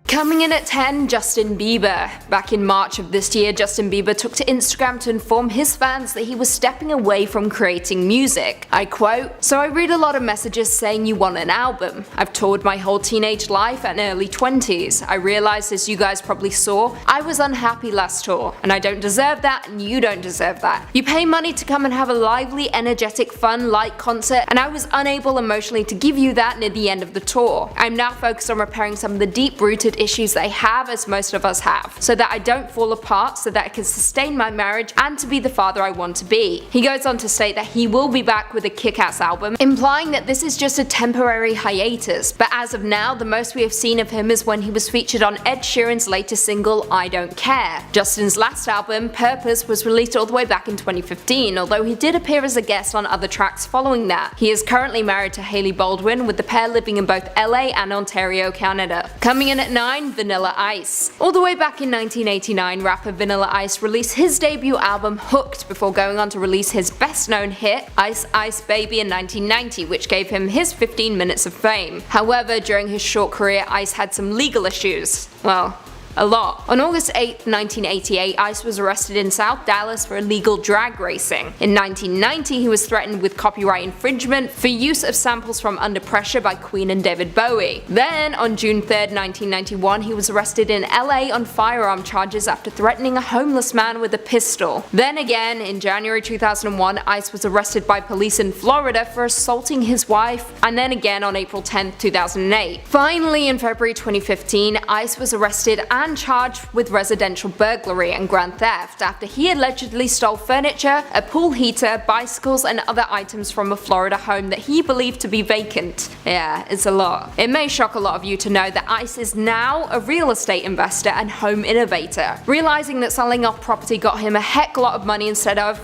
Coming in at 10, Justin Bieber. Back in March of this year, Justin Bieber took to Instagram to inform his fans that he was stepping away from creating music. I quote, "So I read a lot of messages saying you want an album. I've toured my whole teenage life and early 20s. I realized, as you guys probably saw, I was unhappy last tour, and I don't deserve that and you don't deserve that. You pay money to come and have a lively, energetic, fun, light concert, and I was unable emotionally to give you that near the end of the tour. I'm now focused on repairing some of the deep-rooted issues that I have, as most of us have, so that I don't fall apart, so that I can sustain my marriage and to be the father I want to be." He goes on to state that he will be back with a kick-ass album, implying that this is just a temporary hiatus, but as of now, the most we have seen of him is when he was featured on Ed Sheeran's latest single, I Don't Care. Justin's last album, Purpose, was released all the way back in 2015, although he did appear as a guest on other tracks following that. He is currently married to Hailey Baldwin, with the pair living in both LA and Ontario, Canada. Coming in at 9, Vanilla Ice. All the way back in 1989, rapper Vanilla Ice released his debut album Hooked before going on to release his best-known hit, Ice Ice Baby, in 1990, which gave him his 15 minutes of fame. However, during his short career, Ice had some legal issues. Well, a lot. On August 8, 1988, Ice was arrested in South Dallas for illegal drag racing. In 1990, he was threatened with copyright infringement for use of samples from Under Pressure by Queen and David Bowie. Then, on June 3, 1991, he was arrested in LA on firearm charges after threatening a homeless man with a pistol. Then again, in January 2001, Ice was arrested by police in Florida for assaulting his wife, and then again on April 10, 2008. Finally, in February 2015, Ice was arrested and charged with residential burglary and grand theft after he allegedly stole furniture, a pool heater, bicycles, and other items from a Florida home that he believed to be vacant. Yeah, it's a lot. It may shock a lot of you to know that Ice is now a real estate investor and home innovator, realizing that selling off property got him a heck lot of money instead of,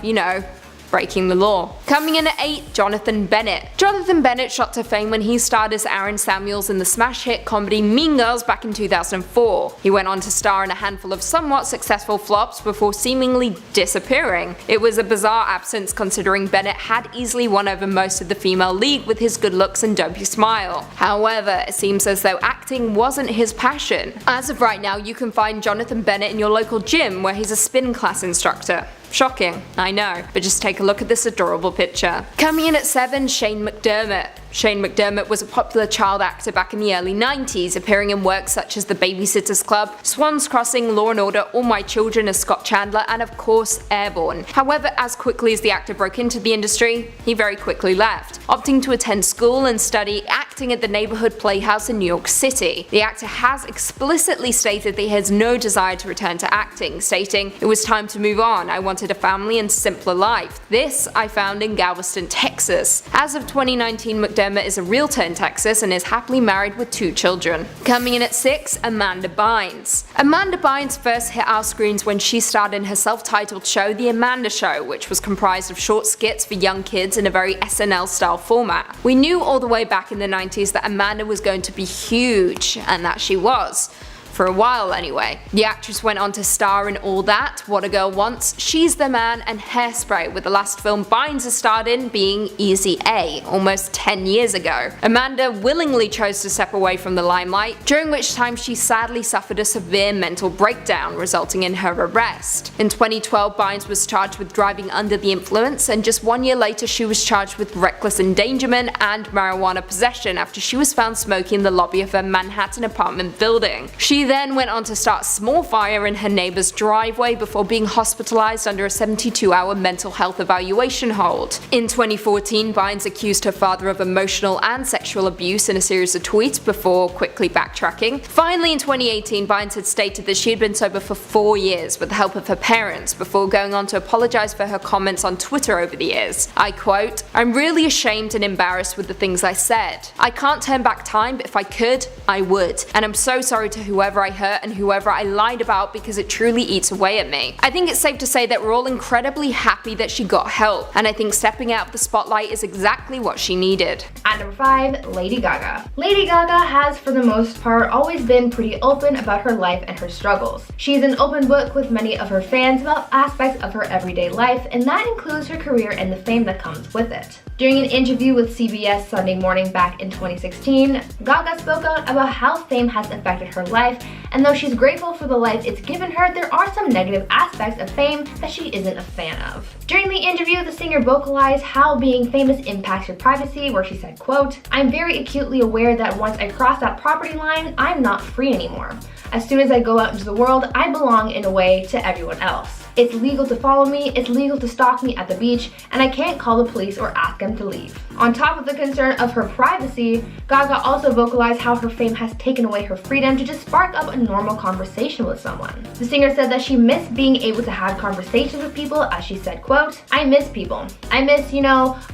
breaking the law. Coming in at 8, Jonathan Bennett. Jonathan Bennett shot to fame when he starred as Aaron Samuels in the smash hit comedy Mean Girls back in 2004. He went on to star in a handful of somewhat successful flops before seemingly disappearing. It was a bizarre absence considering Bennett had easily won over most of the female league with his good looks and dopey smile. However, it seems as though acting wasn't his passion. As of right now, you can find Jonathan Bennett in your local gym where he's a spin class instructor. Shocking, I know, but just take a look at this adorable picture. Coming in at 7, Shane McDermott. Shane McDermott was a popular child actor back in the early 90s, appearing in works such as The Babysitter's Club, Swan's Crossing, Law & Order, All My Children as Scott Chandler, and of course Airborne. However, as quickly as the actor broke into the industry, he very quickly left, opting to attend school and study acting at the Neighborhood Playhouse in New York City. The actor has explicitly stated that he has no desire to return to acting, stating, "It was time to move on. I wanted a family and simpler life. This I found in Galveston, Texas." As of 2019, McDermott is a realtor in Texas and is happily married with 2 children. Coming in at 6, Amanda Bynes. Amanda Bynes first hit our screens when she starred in her self-titled show The Amanda Show, which was comprised of short skits for young kids in a very SNL-style format. We knew all the way back in the 90s that Amanda was going to be huge, and that she was. For a while anyway. The actress went on to star in All That, What a Girl Wants, She's the Man, and Hairspray, with the last film Bynes has starred in being Easy A, almost 10 years ago. Amanda willingly chose to step away from the limelight, during which time she sadly suffered a severe mental breakdown, resulting in her arrest. In 2012, Bynes was charged with driving under the influence, and just 1 year later she was charged with reckless endangerment and marijuana possession after she was found smoking in the lobby of her Manhattan apartment building. She then went on to start a small fire in her neighbor's driveway before being hospitalized under a 72-hour mental health evaluation hold. In 2014, Bynes accused her father of emotional and sexual abuse in a series of tweets before quickly backtracking. Finally, in 2018, Bynes had stated that she had been sober for 4 years with the help of her parents before going on to apologize for her comments on Twitter over the years. I quote, "I'm really ashamed and embarrassed with the things I said. I can't turn back time, but if I could, I would. And I'm so sorry to whoever I hurt and whoever I lied about because it truly eats away at me." I think it's safe to say that we're all incredibly happy that she got help, and I think stepping out of the spotlight is exactly what she needed. At number 5, Lady Gaga. Lady Gaga has, for the most part, always been pretty open about her life and her struggles. She's an open book with many of her fans about aspects of her everyday life, and that includes her career and the fame that comes with it. During an interview with CBS Sunday Morning back in 2016, Gaga spoke out about how fame has affected her life, and though she's grateful for the life it's given her, there are some negative aspects of fame that she isn't a fan of. During the interview, the singer vocalized how being famous impacts your privacy, where she said, quote, "I'm very acutely aware that once I cross that property line, I'm not free anymore. As soon as I go out into the world, I belong in a way to everyone else. It's legal to follow me, it's legal to stalk me at the beach, and I can't call the police or ask them to leave." On top of the concern of her privacy, Gaga also vocalized how her fame has taken away her freedom to just spark up a normal conversation with someone. The singer said that she missed being able to have conversations with people, as she said, quote, "I miss people. I miss,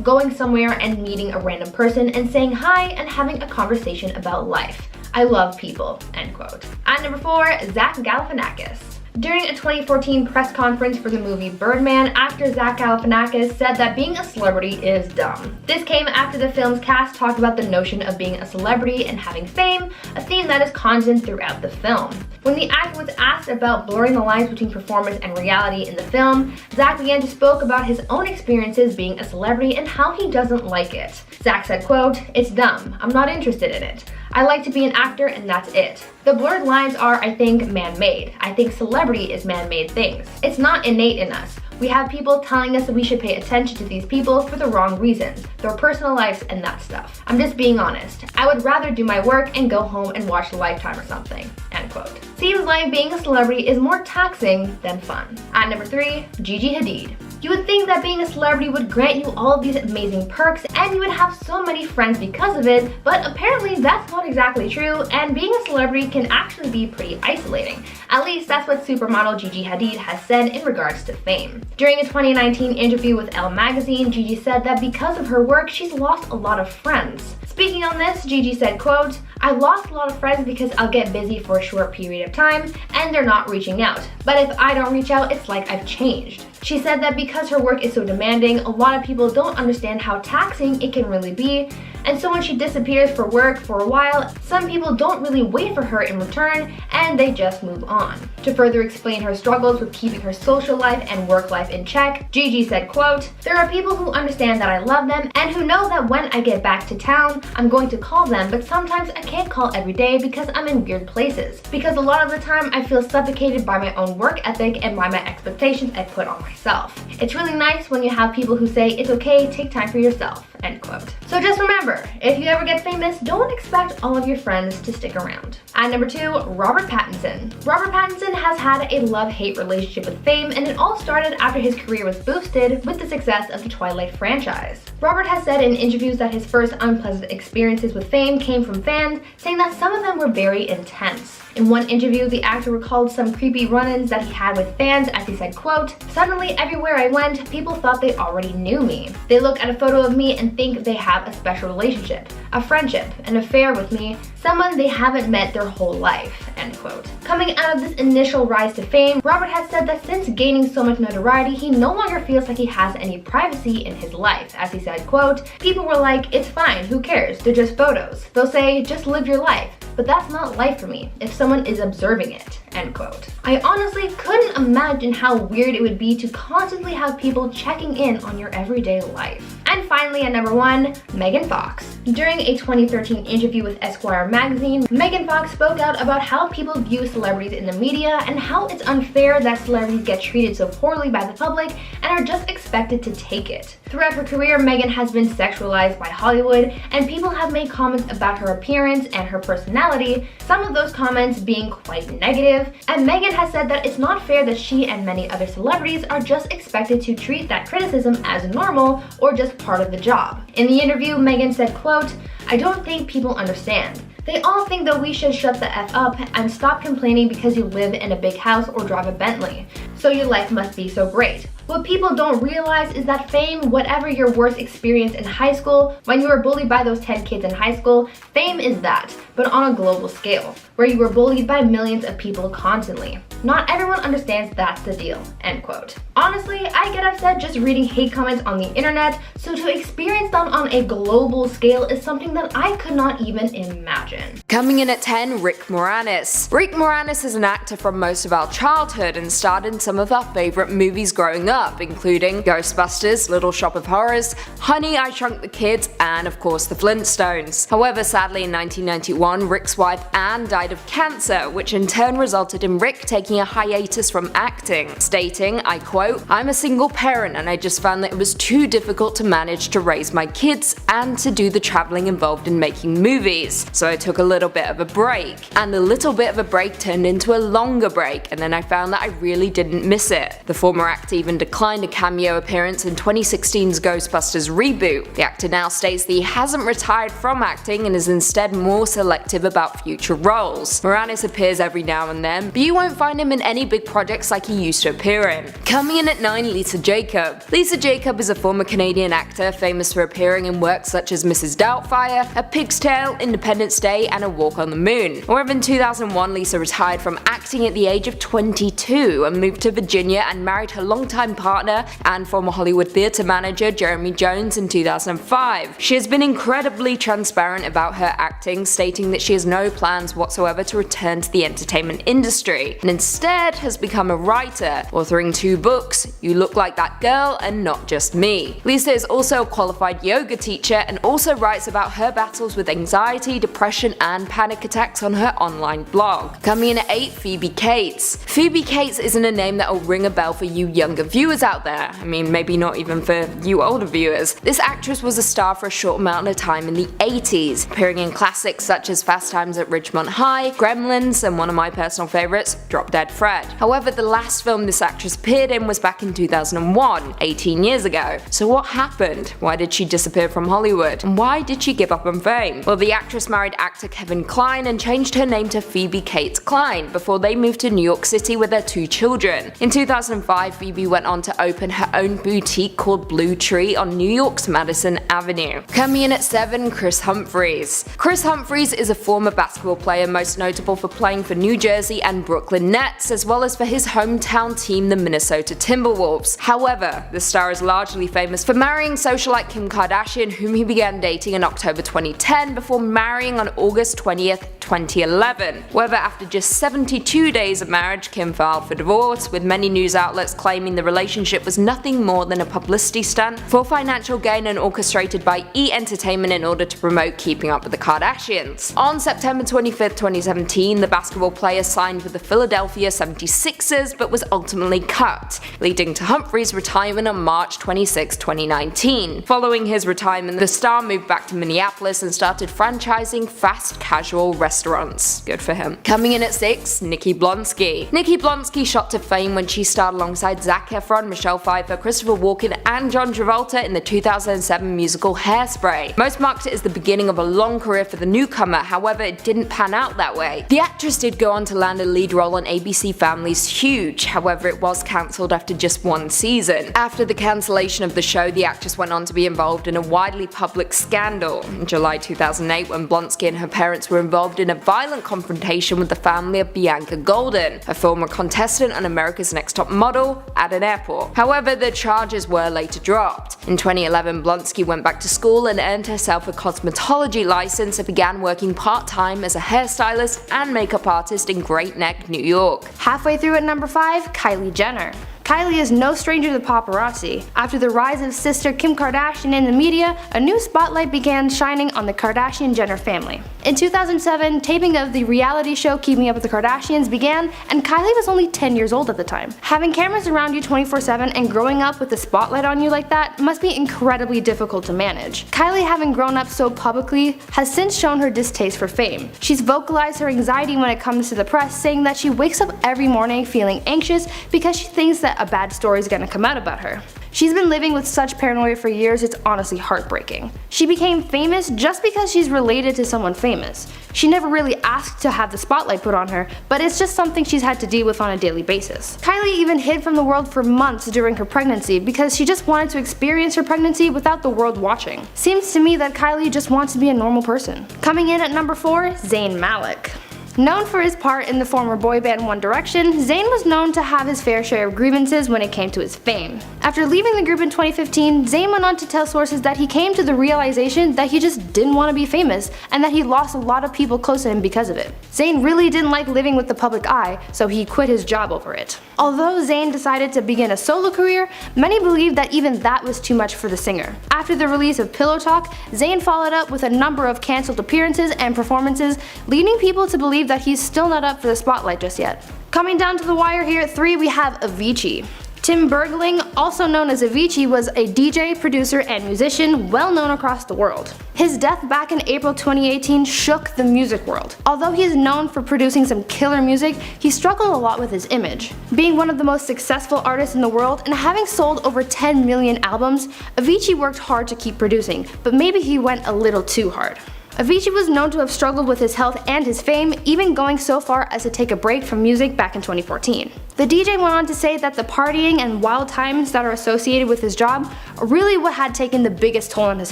going somewhere and meeting a random person and saying hi and having a conversation about life. I love people," end quote. At number 4, Zach Galifianakis. During a 2014 press conference for the movie Birdman, actor Zach Galifianakis said that being a celebrity is dumb. This came after the film's cast talked about the notion of being a celebrity and having fame, a theme that is constant throughout the film. When the actor was asked about blurring the lines between performance and reality in the film, Zach began to speak about his own experiences being a celebrity and how he doesn't like it. Zach said, quote, "It's dumb. I'm not interested in it. I like to be an actor and that's it. The blurred lines are, I think, man-made. I think celebrity is man-made things. It's not innate in us. We have people telling us that we should pay attention to these people for the wrong reasons, their personal lives and that stuff. I'm just being honest. I would rather do my work and go home and watch Lifetime or something," end quote. Seems like being a celebrity is more taxing than fun. At number 3, Gigi Hadid. You would think that being a celebrity would grant you all of these amazing perks and you would have so many friends because of it, but apparently that's not exactly true, and being a celebrity can actually be pretty isolating. At least that's what supermodel Gigi Hadid has said in regards to fame. During a 2019 interview with Elle magazine, Gigi said that because of her work, she's lost a lot of friends. Speaking on this, Gigi said, quote, "I lost a lot of friends because I'll get busy for a short period of time and they're not reaching out. But if I don't reach out, it's like I've changed." She said that because her work is so demanding, a lot of people don't understand how taxing it can really be, and so when she disappears for work for a while, some people don't really wait for her in return and they just move on. To further explain her struggles with keeping her social life and work life in check, Gigi said, quote, "There are people who understand that I love them and who know that when I get back to town, I'm going to call them, but sometimes I can't call every day because I'm in weird places. Because a lot of the time I feel suffocated by my own work ethic and by my expectations I put on myself. It's really nice when you have people who say, it's okay, take time for yourself," end quote. So just remember, if you ever get famous, don't expect all of your friends to stick around. At number 2, Robert Pattinson. Robert Pattinson has had a love-hate relationship with fame, and it all started after his career was boosted with the success of the Twilight franchise. Robert has said in interviews that his first unpleasant experiences with fame came from fans, saying that some of them were very intense. In one interview, the actor recalled some creepy run-ins that he had with fans as he said, quote, "Suddenly everywhere I went, people thought they already knew me. They look at a photo of me and think they have a special relationship, a friendship, an affair with me, someone they haven't met their whole life," end quote. Coming out of this initial rise to fame, Robert has said that since gaining so much notoriety, he no longer feels like he has any privacy in his life. As he said, quote, "People were like, it's fine, who cares, they're just photos. They'll say, just live your life. But that's not life for me if someone is observing it," end quote. I honestly couldn't imagine how weird it would be to constantly have people checking in on your everyday life. And finally, at number 1, Megan Fox. During a 2013 interview with Esquire magazine, Megan Fox spoke out about how people view celebrities in the media and how it's unfair that celebrities get treated so poorly by the public and are just expected to take it. Throughout her career, Megan has been sexualized by Hollywood, and people have made comments about her appearance and her personality, some of those comments being quite negative, and Megan has said that it's not fair that she and many other celebrities are just expected to treat that criticism as normal or just part of the job. In the interview, Megan said, quote, "I don't think people understand. They all think that we should shut the F up and stop complaining because you live in a big house or drive a Bentley. So your life must be so great. What people don't realize is that fame, whatever your worst experience in high school, when you were bullied by those 10 kids in high school, fame is that, but on a global scale, where you were bullied by millions of people constantly. Not everyone understands that's the deal, end quote. Honestly, I get upset just reading hate comments on the internet, so to experience them on a global scale is something that I could not even imagine. Coming in at 10, Rick Moranis. Rick Moranis is an actor from most of our childhood and starred in some of our favorite movies growing up, including Ghostbusters, Little Shop of Horrors, Honey, I Shrunk the Kids, and of course the Flintstones. However, sadly in 1991, Rick's wife Anne died of cancer, which in turn resulted in Rick taking a hiatus from acting, stating, I quote, "I'm a single parent and I just found that it was too difficult to manage to raise my kids and to do the traveling involved in making movies. So I took a little bit of a break. And the little bit of a break turned into a longer break, and then I found that I really didn't miss it." The former actor even declined a cameo appearance in 2016's Ghostbusters reboot. The actor now states that he hasn't retired from acting and is instead more selective about future roles. Moranis appears every now and then, but you won't find him in any big projects like he used to appear in. Coming in at 9, Lisa Jacob. Lisa Jacob is a former Canadian actor famous for appearing in works such as Mrs. Doubtfire, A Pig's Tale, Independence Day, and A Walk on the Moon. However, in 2001, Lisa retired from acting at the age of 22 and moved to Virginia and married her longtime partner and former Hollywood theatre manager Jeremy Jones in 2005. She has been incredibly transparent about her acting, stating that she has no plans whatsoever to return to the entertainment industry, and instead has become a writer, authoring 2 books, You Look Like That Girl and Not Just Me. Lisa is also a qualified yoga teacher and also writes about her battles with anxiety, depression, and panic attacks on her online blog. Coming in at 8, Phoebe Cates. Phoebe Cates isn't a name that will ring a bell for you younger viewers out there. I mean, maybe not even for you older viewers. This actress was a star for a short amount of time in the 80s, appearing in classics such as Fast Times at Ridgemont High, Gremlins, and one of my personal favourites, Drop Dead Fred. However, the last film this actress appeared in was back in 2001, 18 years ago. So what happened? Why did she disappear from Hollywood? And why did she give up on fame? Well, the actress married actor Kevin Kline and changed her name to Phoebe Cates Kline before they moved to New York City with their 2 children. In 2005, Phoebe went on to open her own boutique called Blue Tree on New York's Madison Avenue. Coming in at 7, Chris Humphries. Chris Humphries is a former basketball player most notable for playing for New Jersey and Brooklyn Nets, as well as for his hometown team, the Minnesota Timberwolves. However, the star is largely famous for marrying socialite Kim Kardashian, whom he began dating in October 2010 before marrying on August 20th, 2011. However, after just 72 days of marriage, Kim filed for divorce, with many news outlets claiming the relationship was nothing more than a publicity stunt for financial gain and orchestrated by E! Entertainment in order to promote Keeping Up with the Kardashians. On September 25th, 2017, the basketball player signed with the Philadelphia 76ers but was ultimately cut, leading to Humphries' retirement on March 26, 2019. Following his retirement, the star moved back to Minneapolis and started franchising fast casual restaurants. Good for him. Coming in at 6, Nikki Blonsky. Nikki Blonsky shot to fame when she starred alongside Zac Efron, Michelle Pfeiffer, Christopher Walken, and John Travolta in the 2007 musical Hairspray. Most marked it as the beginning of a long career for the newcomer, however it didn't pan out that way. The actress did go on to land a lead role on ABC Family's Huge, however it was cancelled after just 1 season. After the cancellation of the show, the actress went on to be involved in a widely public scandal. In July 2008, when Blonsky and her parents were involved in a violent confrontation with the family of Bianca Golden, a former contestant on America's Next Top Model, at an airport. However, the charges were later dropped. In 2011, Blonsky went back to school and earned herself a cosmetology license and began working part-time as a hairstylist and makeup artist in Great Neck, New York. Halfway through at number 5, Kylie Jenner. Kylie is no stranger to the paparazzi. After the rise of sister Kim Kardashian in the media, a new spotlight began shining on the Kardashian-Jenner family. In 2007, taping of the reality show Keeping Up with the Kardashians began, and Kylie was only 10 years old at the time. Having cameras around you 24/7 and growing up with the spotlight on you like that must be incredibly difficult to manage. Kylie, having grown up so publicly, has since shown her distaste for fame. She's vocalized her anxiety when it comes to the press, saying that she wakes up every morning feeling anxious because she thinks that a bad story is gonna come out about her. She's been living with such paranoia for years, it's honestly heartbreaking. She became famous just because she's related to someone famous. She never really asked to have the spotlight put on her, but it's just something she's had to deal with on a daily basis. Kylie even hid from the world for months during her pregnancy because she just wanted to experience her pregnancy without the world watching. Seems to me that Kylie just wants to be a normal person. Coming in at number 4, Zayn Malik. Known for his part in the former boy band One Direction, Zayn was known to have his fair share of grievances when it came to his fame. After leaving the group in 2015, Zayn went on to tell sources that he came to the realization that he just didn't want to be famous, and that he lost a lot of people close to him because of it. Zayn really didn't like living with the public eye, so he quit his job over it. Although Zayn decided to begin a solo career, many believed that even that was too much for the singer. After the release of Pillow Talk, Zayn followed up with a number of cancelled appearances and performances, leading people to believe that he's still not up for the spotlight just yet. Coming down to the wire here at 3, we have Avicii. Tim Bergling, also known as Avicii, was a DJ, producer, and musician well known across the world. His death back in April 2018 shook the music world. Although he is known for producing some killer music, he struggled a lot with his image. Being one of the most successful artists in the world and having sold over 10 million albums, Avicii worked hard to keep producing, but maybe he went a little too hard. Avicii was known to have struggled with his health and his fame, even going so far as to take a break from music back in 2014. The DJ went on to say that the partying and wild times that are associated with his job are really what had taken the biggest toll on his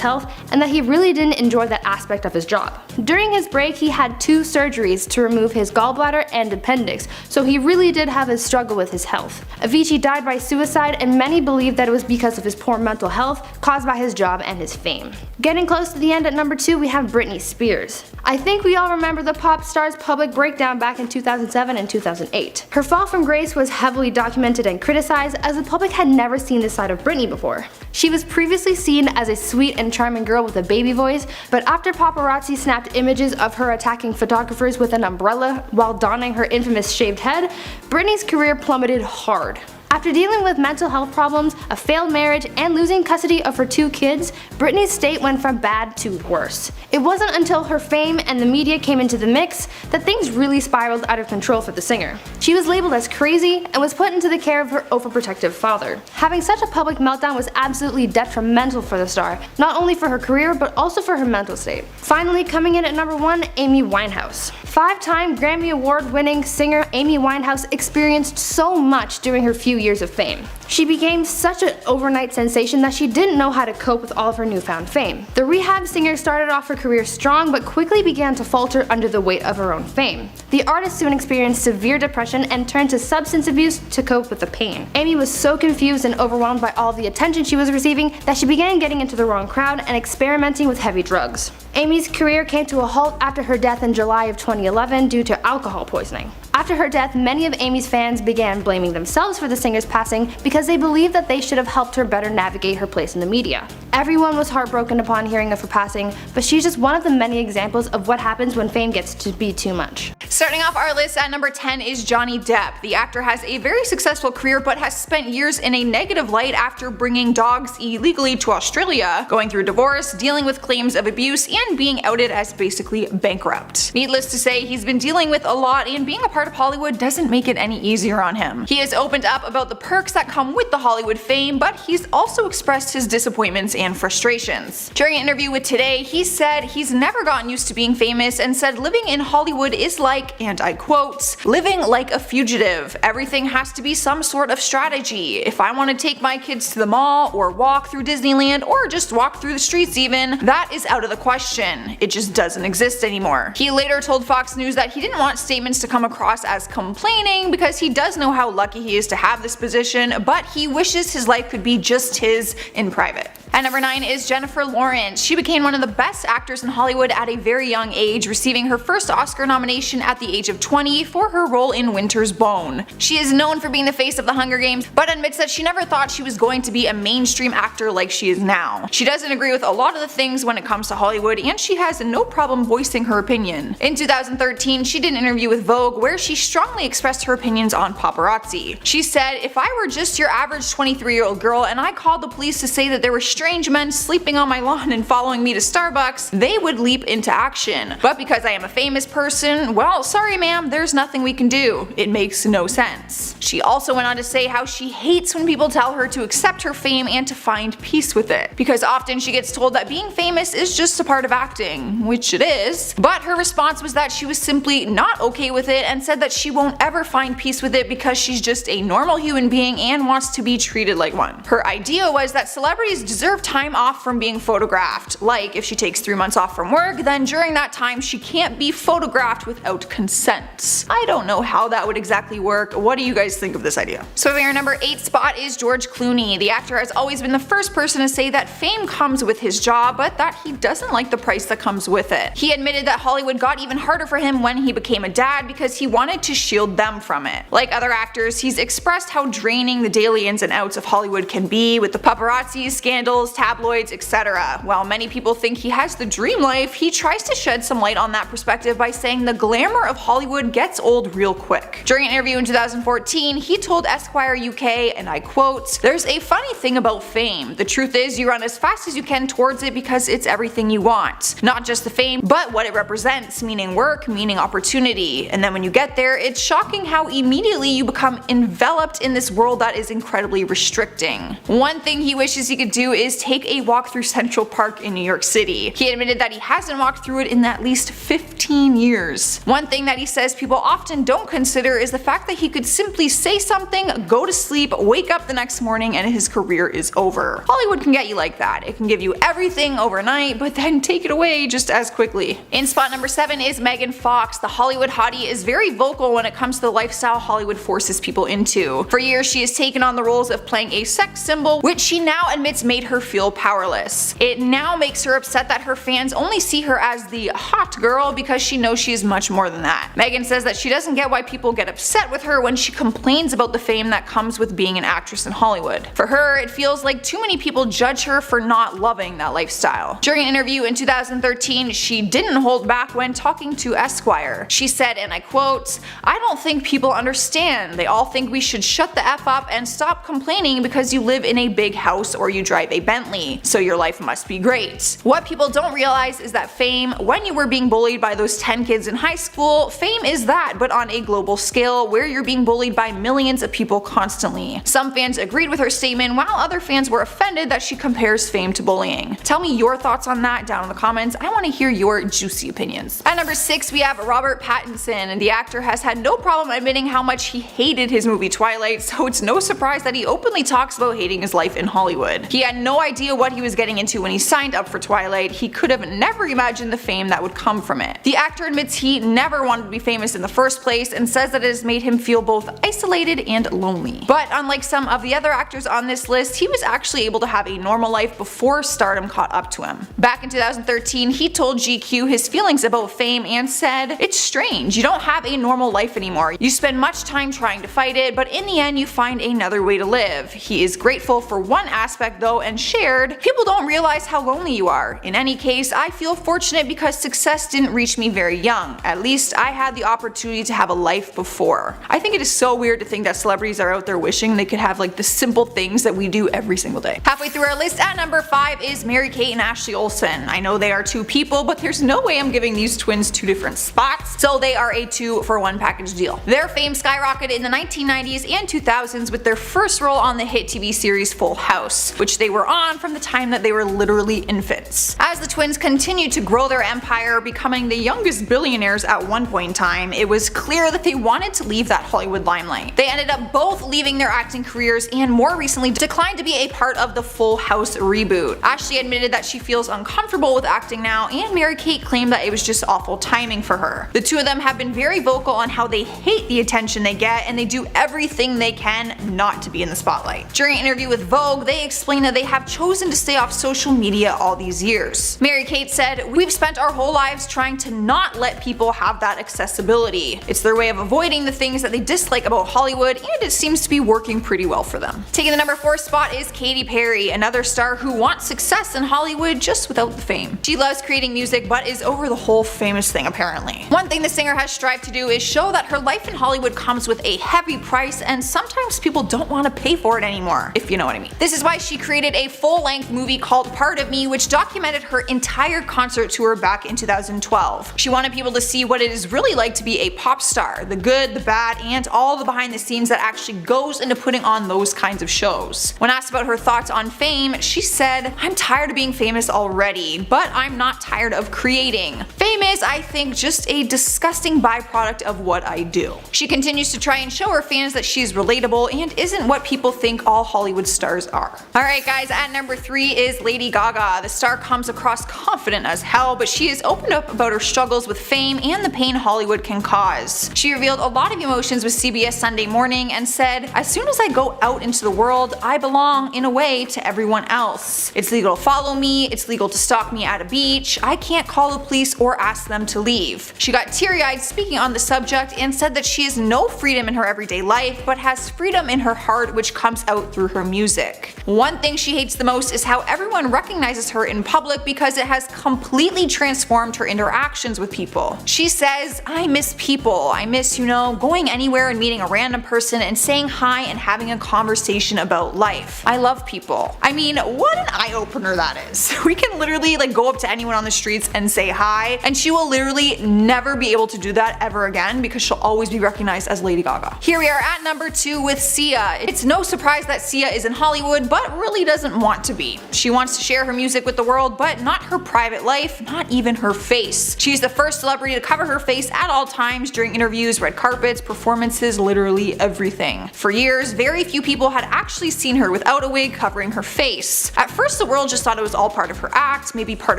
health, and that he really didn't enjoy that aspect of his job. During his break, he had 2 surgeries to remove his gallbladder and appendix, so he really did have a struggle with his health. Avicii died by suicide, and many believe that it was because of his poor mental health caused by his job and his fame. Getting close to the end at number 2, we have Britney Spears. I think we all remember the pop star's public breakdown back in 2007 and 2008. Her fall from grace was heavily documented and criticized, as the public had never seen this side of Britney before. She was previously seen as a sweet and charming girl with a baby voice, but after paparazzi snapped images of her attacking photographers with an umbrella while donning her infamous shaved head, Britney's career plummeted hard. After dealing with mental health problems, a failed marriage, and losing custody of her 2 kids, Britney's state went from bad to worse. It wasn't until her fame and the media came into the mix that things really spiraled out of control for the singer. She was labeled as crazy and was put into the care of her overprotective father. Having such a public meltdown was absolutely detrimental for the star, not only for her career but also for her mental state. Finally, coming in at number 1, Amy Winehouse. 5-time Grammy Award-winning singer Amy Winehouse experienced so much during her few years of fame. She became such an overnight sensation that she didn't know how to cope with all of her newfound fame. The rehab singer started off her career strong but quickly began to falter under the weight of her own fame. The artist soon experienced severe depression and turned to substance abuse to cope with the pain. Amy was so confused and overwhelmed by all the attention she was receiving that she began getting into the wrong crowd and experimenting with heavy drugs. Amy's career came to a halt after her death in July of 2011 due to alcohol poisoning. After her death, many of Amy's fans began blaming themselves for the singer's passing because they believed that they should have helped her better navigate her place in the media. Everyone was heartbroken upon hearing of her passing, but she's just one of the many examples of what happens when fame gets to be too much. Starting off our list at number 10 is Johnny Depp. The actor has a very successful career but has spent years in a negative light after bringing dogs illegally to Australia, going through divorce, dealing with claims of abuse, and being outed as basically bankrupt. Needless to say, he's been dealing with a lot, and being a part of Hollywood doesn't make it any easier on him. He has opened up about the perks that come with the Hollywood fame, but he's also expressed his disappointments and frustrations. During an interview with Today, he said he's never gotten used to being famous and said living in Hollywood is like, and I quote, living like a fugitive. Everything has to be some sort of strategy. If I want to take my kids to the mall or walk through Disneyland or just walk through the streets even, that is out of the question. It just doesn't exist anymore. He later told Fox News that he didn't want statements to come across as complaining because he does know how lucky he is to have this position, but he wishes his life could be just his in private. At number 9 is Jennifer Lawrence. She became one of the best actors in Hollywood at a very young age, receiving her first Oscar nomination at the age of 20 for her role in Winter's Bone. She is known for being the face of the Hunger Games, but admits that she never thought she was going to be a mainstream actor like she is now. She doesn't agree with a lot of the things when it comes to Hollywood, and she has no problem voicing her opinion. In 2013, she did an interview with Vogue where she strongly expressed her opinions on paparazzi. She said, "If I were just your average 23-year-old girl and I called the police to say that there were strange men sleeping on my lawn and following me to Starbucks, they would leap into action. But because I am a famous person, well, sorry ma'am, there's nothing we can do. It makes no sense." She also went on to say how she hates when people tell her to accept her fame and to find peace with it, because often she gets told that being famous is just a part of acting, which it is, but her response was that she was simply not okay with it and said that she won't ever find peace with it because she's just a normal human being and wants to be treated like one. Her idea was that celebrities deserve reserve time off from being photographed. Like, if she takes 3 months off from work, then during that time she can't be photographed without consent. I don't know how that would exactly work. What do you guys think of this idea? So our number 8 spot is George Clooney. The actor has always been the first person to say that fame comes with his job, but that he doesn't like the price that comes with it. He admitted that Hollywood got even harder for him when he became a dad because he wanted to shield them from it. Like other actors, he's expressed how draining the daily ins and outs of Hollywood can be with the paparazzi, scandals, tabloids, etc. While many people think he has the dream life, he tries to shed some light on that perspective by saying the glamour of Hollywood gets old real quick. During an interview in 2014, he told Esquire UK, and I quote, "There's a funny thing about fame. The truth is you run as fast as you can towards it because it's everything you want. Not just the fame, but what it represents, meaning work, meaning opportunity. And then when you get there, it's shocking how immediately you become enveloped in this world that is incredibly restricting." One thing he wishes he could do is take a walk through Central Park in New York City. He admitted that he hasn't walked through it in at least 15 years. One thing that he says people often don't consider is the fact that he could simply say something, go to sleep, wake up the next morning, and his career is over. Hollywood can get you like that. It can give you everything overnight, but then take it away just as quickly. In spot number 7 is Megan Fox. The Hollywood hottie is very vocal when it comes to the lifestyle Hollywood forces people into. For years she has taken on the roles of playing a sex symbol, which she now admits made her feel powerless. It now makes her upset that her fans only see her as the hot girl because she knows she is much more than that. Megan says that she doesn't get why people get upset with her when she complains about the fame that comes with being an actress in Hollywood. For her, it feels like too many people judge her for not loving that lifestyle. During an interview in 2013, she didn't hold back when talking to Esquire. She said, and I quote, "I don't think people understand. They all think we should shut the F up and stop complaining because you live in a big house or you drive a Bentley, so your life must be great. What people don't realize is that fame, when you were being bullied by those 10 kids in high school, fame is that, but on a global scale where you're being bullied by millions of people constantly." Some fans agreed with her statement, while other fans were offended that she compares fame to bullying. Tell me your thoughts on that down in the comments. I want to hear your juicy opinions. At number 6 we have Robert Pattinson, and the actor has had no problem admitting how much he hated his movie Twilight, so it's no surprise that he openly talks about hating his life in Hollywood. He had no idea what he was getting into when he signed up for Twilight. He could have never imagined the fame that would come from it. The actor admits he never wanted to be famous in the first place and says that it has made him feel both isolated and lonely. But unlike some of the other actors on this list, he was actually able to have a normal life before stardom caught up to him. Back in 2013, he told GQ his feelings about fame and said, "It's strange, you don't have a normal life anymore. You spend much time trying to fight it, but in the end you find another way to live." He is grateful for one aspect though and shared, "People don't realize how lonely you are. In any case, I feel fortunate because success didn't reach me very young. At least I had the opportunity to have a life before." I think it is so weird to think that celebrities are out there wishing they could have like the simple things that we do every single day. Halfway through our list at number 5 is Mary-Kate and Ashley Olsen. I know they are two people, but there's no way I'm giving these twins two different spots, so they are a 2-for-1 package deal. Their fame skyrocketed in the 1990s and 2000s with their first role on the hit TV series Full House, which they were on from the time that they were literally infants. As the twins continued to grow their empire, becoming the youngest billionaires at one point in time, it was clear that they wanted to leave that Hollywood limelight. They ended up both leaving their acting careers and more recently declined to be a part of the Full House reboot. Ashley admitted that she feels uncomfortable with acting now, and Mary-Kate claimed that it was just awful timing for her. The two of them have been very vocal on how they hate the attention they get, and they do everything they can not to be in the spotlight. During an interview with Vogue, they explained that they have chosen to stay off social media all these years. Mary-Kate said, "We've spent our whole lives trying to not let people have that accessibility. It's their way of avoiding the things that they dislike about Hollywood, and it seems to be working pretty well for them." Taking the number 4 spot is Katy Perry, another star who wants success in Hollywood just without the fame. She loves creating music but is over the whole famous thing apparently. One thing the singer has strived to do is show that her life in Hollywood comes with a heavy price, and sometimes people don't want to pay for it anymore, if you know what I mean. This is why she created a full-length movie called Part of Me, which documented her entire concert tour back in 2012. She wanted people to see what it is really like to be a pop star, the good, the bad, and all the behind the scenes that actually goes into putting on those kinds of shows. When asked about her thoughts on fame, she said, "I'm tired of being famous already, but I'm not tired of creating. Fame is, I think, just a disgusting byproduct of what I do." She continues to try and show her fans that she's relatable and isn't what people think all Hollywood stars are. Alright guys, at number 3 is Lady Gaga. The star comes across confident as hell, but she has opened up about her struggles with fame and the pain Hollywood can cause. She revealed a lot of emotions with CBS Sunday Morning and said, "As soon as I go out into the world, I belong, in a way, to everyone else. It's legal to follow me, it's legal to stalk me at a beach, I can't call the police or ask them to leave." She got teary-eyed speaking on the subject and said that she has no freedom in her everyday life, but has freedom in her heart, which comes out through her music. One thing she hates the most is how everyone recognizes her in public because it has completely transformed her interactions with people. She says, "I miss people. I miss, going anywhere and meeting a random person and saying hi and having a conversation about life. I love people." I mean, what an eye-opener that is. We can literally go up to anyone on the streets and say hi, and she will literally never be able to do that ever again because she'll always be recognized as Lady Gaga. Here we are at number 2 with Sia. It's no surprise that Sia is in Hollywood, but really doesn't want to be. She wants to share her music with the world, but not her private life, not even her face. She's the first celebrity to cover her face at all times during interviews, red carpets, performances, literally everything. For years, very few people had actually seen her without a wig covering her face. At first, the world just thought it was all part of her act, maybe part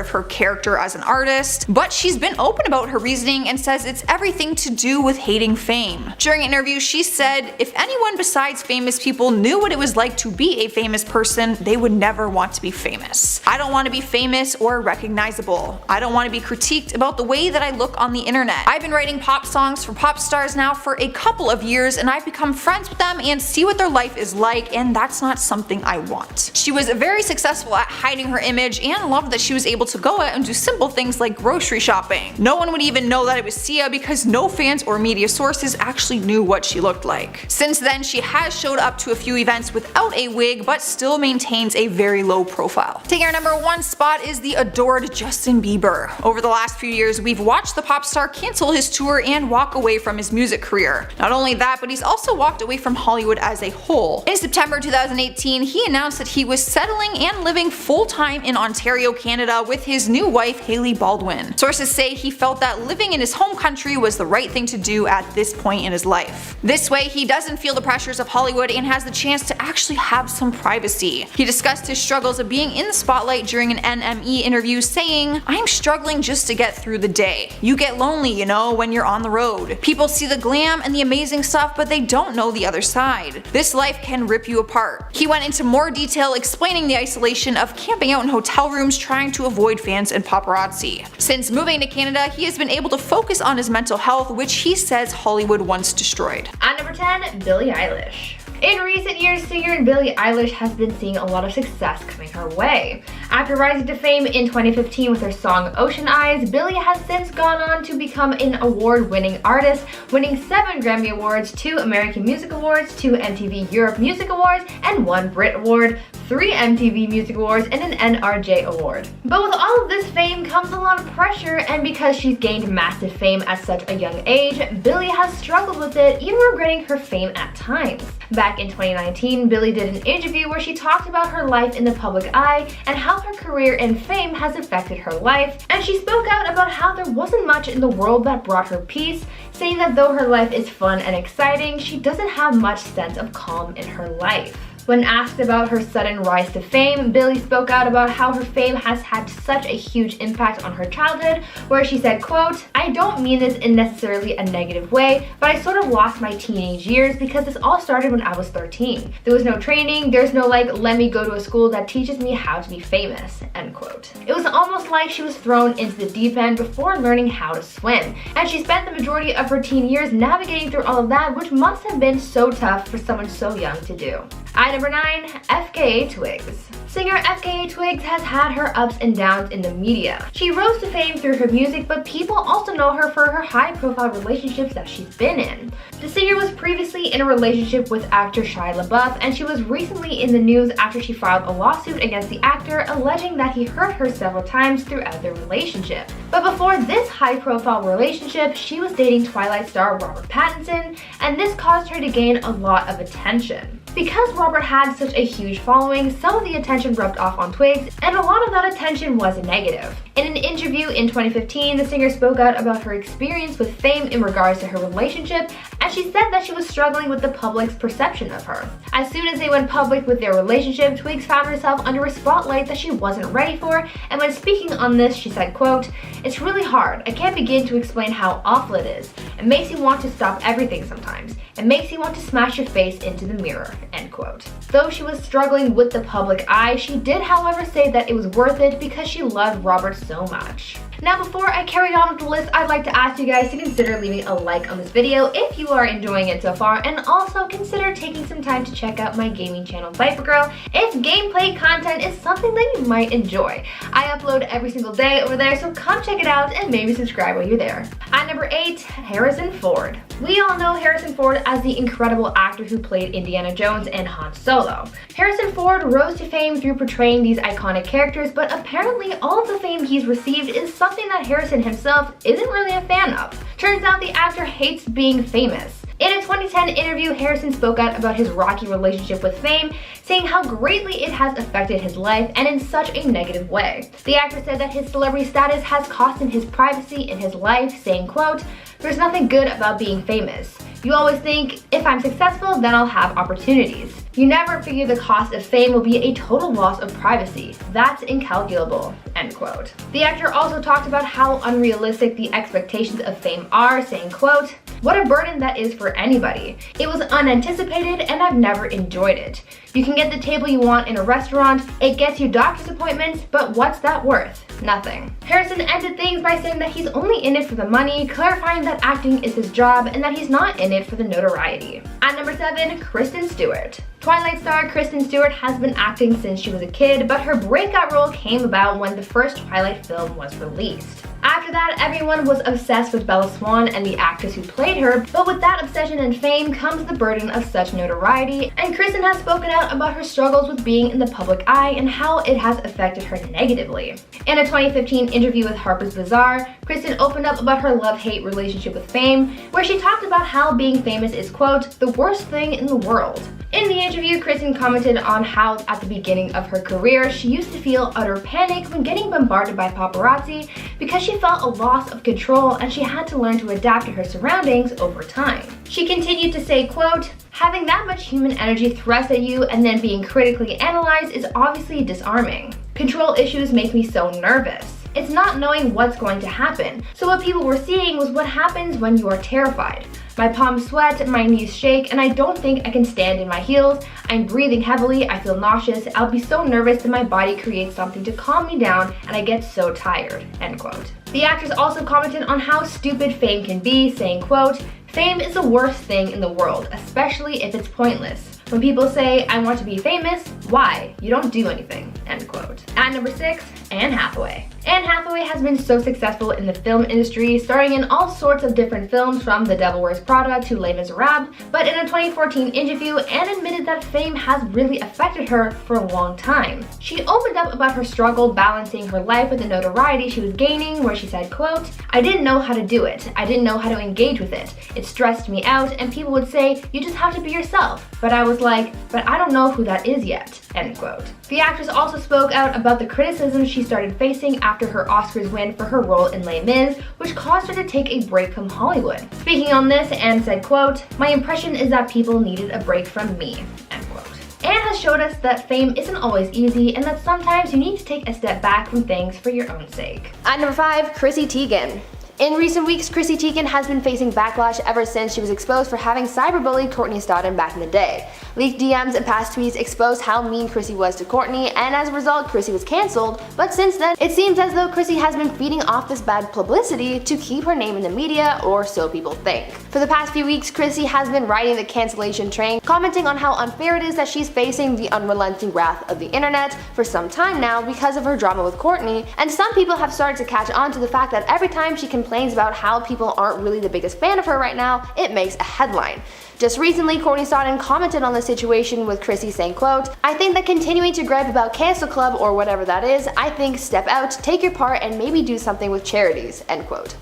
of her character as an artist, but she's been open about her reasoning and says it's everything to do with hating fame. During an interview, she said, "If anyone besides famous people knew what it was like to be a famous person, they would never want to be famous. I don't want to be famous or recognizable. I don't want to be critiqued about the way that I look on the internet. I've been writing pop songs for pop stars now for a couple of years, and I've become friends with them and see what their life is like, and that's not something I want." She was very successful at hiding her image and loved that she was able to go out and do simple things like grocery shopping. No one would even know that it was Sia because no fans or media sources actually knew what she looked like. Since then, she has showed up to a few events without a wig, but still maintains a very low profile. Taking our number 1 spot is the adored Justin Bieber. Over the last few years, we've watched the pop star cancel his tour and walk away from his music career. Not only that, but he's also walked away from Hollywood as a whole. In September 2018, he announced that he was settling and living full-time in Ontario, Canada with his new wife, Hailey Baldwin. Sources say he felt that living in his home country was the right thing to do at this point in his life. This way, he doesn't feel the pressures of Hollywood and has the chance to actually have some privacy. He discussed his struggles of being in the spotlight during an NME interview, saying, "I'm struggling just to get through the day. You get lonely, when you're on the road. People see the glam and the amazing stuff, but they don't know the other side. This life can rip you apart." He went into more detail explaining the isolation of camping out in hotel rooms trying to avoid fans and paparazzi. Since moving to Canada, he has been able to focus on his mental health, which he says Hollywood once destroyed. At number 10, Billie Eilish. In recent years, singer Billie Eilish has been seeing a lot of success coming her way. After rising to fame in 2015 with her song Ocean Eyes, Billie has since gone on to become an award-winning artist, winning 7 Grammy Awards, 2 American Music Awards, 2 MTV Europe Music Awards, and 1 Brit Award, 3 MTV Music Awards, and an NRJ Award. But with all of this fame comes a lot of pressure, and because she's gained massive fame at such a young age, Billie has struggled with it, even regretting her fame at times. Back in 2019, Billie did an interview where she talked about her life in the public eye and how her career and fame has affected her life, and she spoke out about how there wasn't much in the world that brought her peace, saying that though her life is fun and exciting, she doesn't have much sense of calm in her life. When asked about her sudden rise to fame, Billie spoke out about how her fame has had such a huge impact on her childhood, where she said, quote, "I don't mean this in necessarily a negative way, but I sort of lost my teenage years because this all started when I was 13. There was no training, there's no let me go to a school that teaches me how to be famous," end quote. It was almost like she was thrown into the deep end before learning how to swim, and she spent the majority of her teen years navigating through all of that, which must have been so tough for someone so young to do. At number 9, FKA Twigs. Singer FKA Twigs has had her ups and downs in the media. She rose to fame through her music, but people also know her for her high-profile relationships that she's been in. The singer was previously in a relationship with actor Shia LaBeouf, and she was recently in the news after she filed a lawsuit against the actor, alleging that he hurt her several times throughout their relationship. But before this high-profile relationship, she was dating Twilight star Robert Pattinson, and this caused her to gain a lot of attention. Because Robert had such a huge following, some of the attention attention rubbed off on Twigs, and a lot of that attention was negative. In an interview in 2015, the singer spoke out about her experience with fame in regards to her relationship, and she said that she was struggling with the public's perception of her. As soon as they went public with their relationship, Twigs found herself under a spotlight that she wasn't ready for, and when speaking on this, she said, quote, "It's really hard. I can't begin to explain how awful it is. It makes you want to stop everything sometimes. It makes you want to smash your face into the mirror," end quote. Though she was struggling with the public eye, she did however say that it was worth it because she loved Robert so much. Now before I carry on with the list, I'd like to ask you guys to consider leaving a like on this video if you are enjoying it so far, and also consider taking some time to check out my gaming channel Viper Girl if gameplay content is something that you might enjoy. I upload every single day over there, so come check it out and maybe subscribe while you're there. At number 8, Harrison Ford. We all know Harrison Ford as the incredible actor who played Indiana Jones and Han Solo. Harrison Ford rose to fame through portraying these iconic characters, but apparently all of the fame he's received is something that Harrison himself isn't really a fan of. Turns out the actor hates being famous. In a 2010 interview, Harrison spoke out about his rocky relationship with fame, saying how greatly it has affected his life and in such a negative way. The actor said that his celebrity status has cost him his privacy in his life, saying, quote, "There's nothing good about being famous. You always think, if I'm successful, then I'll have opportunities. You never figure the cost of fame will be a total loss of privacy. That's incalculable," end quote. The actor also talked about how unrealistic the expectations of fame are, saying, quote, "What a burden that is for anybody. It was unanticipated and I've never enjoyed it. You can get the table you want in a restaurant, it gets you doctor's appointments, but what's that worth? Nothing." Harrison ended things by saying that he's only in it for the money, clarifying that acting is his job and that he's not in it for the notoriety. At number 7, Kristen Stewart. Twilight star Kristen Stewart has been acting since she was a kid, but her breakout role came about when the first Twilight film was released. After that, everyone was obsessed with Bella Swan and the actress who played her, but with that obsession and fame comes the burden of such notoriety, and Kristen has spoken out about her struggles with being in the public eye and how it has affected her negatively. In a 2015 interview with Harper's Bazaar, Kristen opened up about her love-hate relationship with fame, where she talked about how being famous is, quote, "the worst thing in the world." In the interview, Kristen commented on how at the beginning of her career, she used to feel utter panic when getting bombarded by paparazzi because she felt a loss of control and she had to learn to adapt to her surroundings over time. She continued to say, quote, "Having that much human energy thrust at you and then being critically analyzed is obviously disarming. Control issues make me so nervous. It's not knowing what's going to happen. So what people were seeing was what happens when you are terrified. My palms sweat, my knees shake, and I don't think I can stand in my heels. I'm breathing heavily, I feel nauseous, I'll be so nervous that my body creates something to calm me down and I get so tired," end quote. The actress also commented on how stupid fame can be, saying, quote, "Fame is the worst thing in the world, especially if it's pointless. When people say, I want to be famous, why? You don't do anything," end quote. At number 6, Anne Hathaway. Anne Hathaway has been so successful in the film industry, starring in all sorts of different films from The Devil Wears Prada to Les Miserables, but in a 2014 interview, Anne admitted that fame has really affected her for a long time. She opened up about her struggle balancing her life with the notoriety she was gaining, where she said, quote, "I didn't know how to do it. I didn't know how to engage with it. It stressed me out and people would say, you just have to be yourself. But I was like, but I don't know who that is yet," end quote. The actress also spoke out about the criticism she started facing after her Oscars win for her role in Les Mis, which caused her to take a break from Hollywood. Speaking on this, Anne said, quote, "My impression is that people needed a break from me," end quote. Anne has showed us that fame isn't always easy and that sometimes you need to take a step back from things for your own sake. At number 5, Chrissy Teigen. In recent weeks, Chrissy Teigen has been facing backlash ever since she was exposed for having cyberbullied Courtney Stodden back in the day. Leaked DMs and past tweets exposed how mean Chrissy was to Courtney, and as a result, Chrissy was cancelled, but since then, it seems as though Chrissy has been feeding off this bad publicity to keep her name in the media, or so people think. For the past few weeks, Chrissy has been riding the cancellation train, commenting on how unfair it is that she's facing the unrelenting wrath of the internet for some time now because of her drama with Courtney, and some people have started to catch on to the fact that every time she complains about how people aren't really the biggest fan of her right now, it makes a headline. Just recently, Courtney Stodden commented on the situation with Chrissy saying, quote, "I think that continuing to gripe about cancel club or whatever that is, I think step out, take your part, and maybe do something with charities," end quote.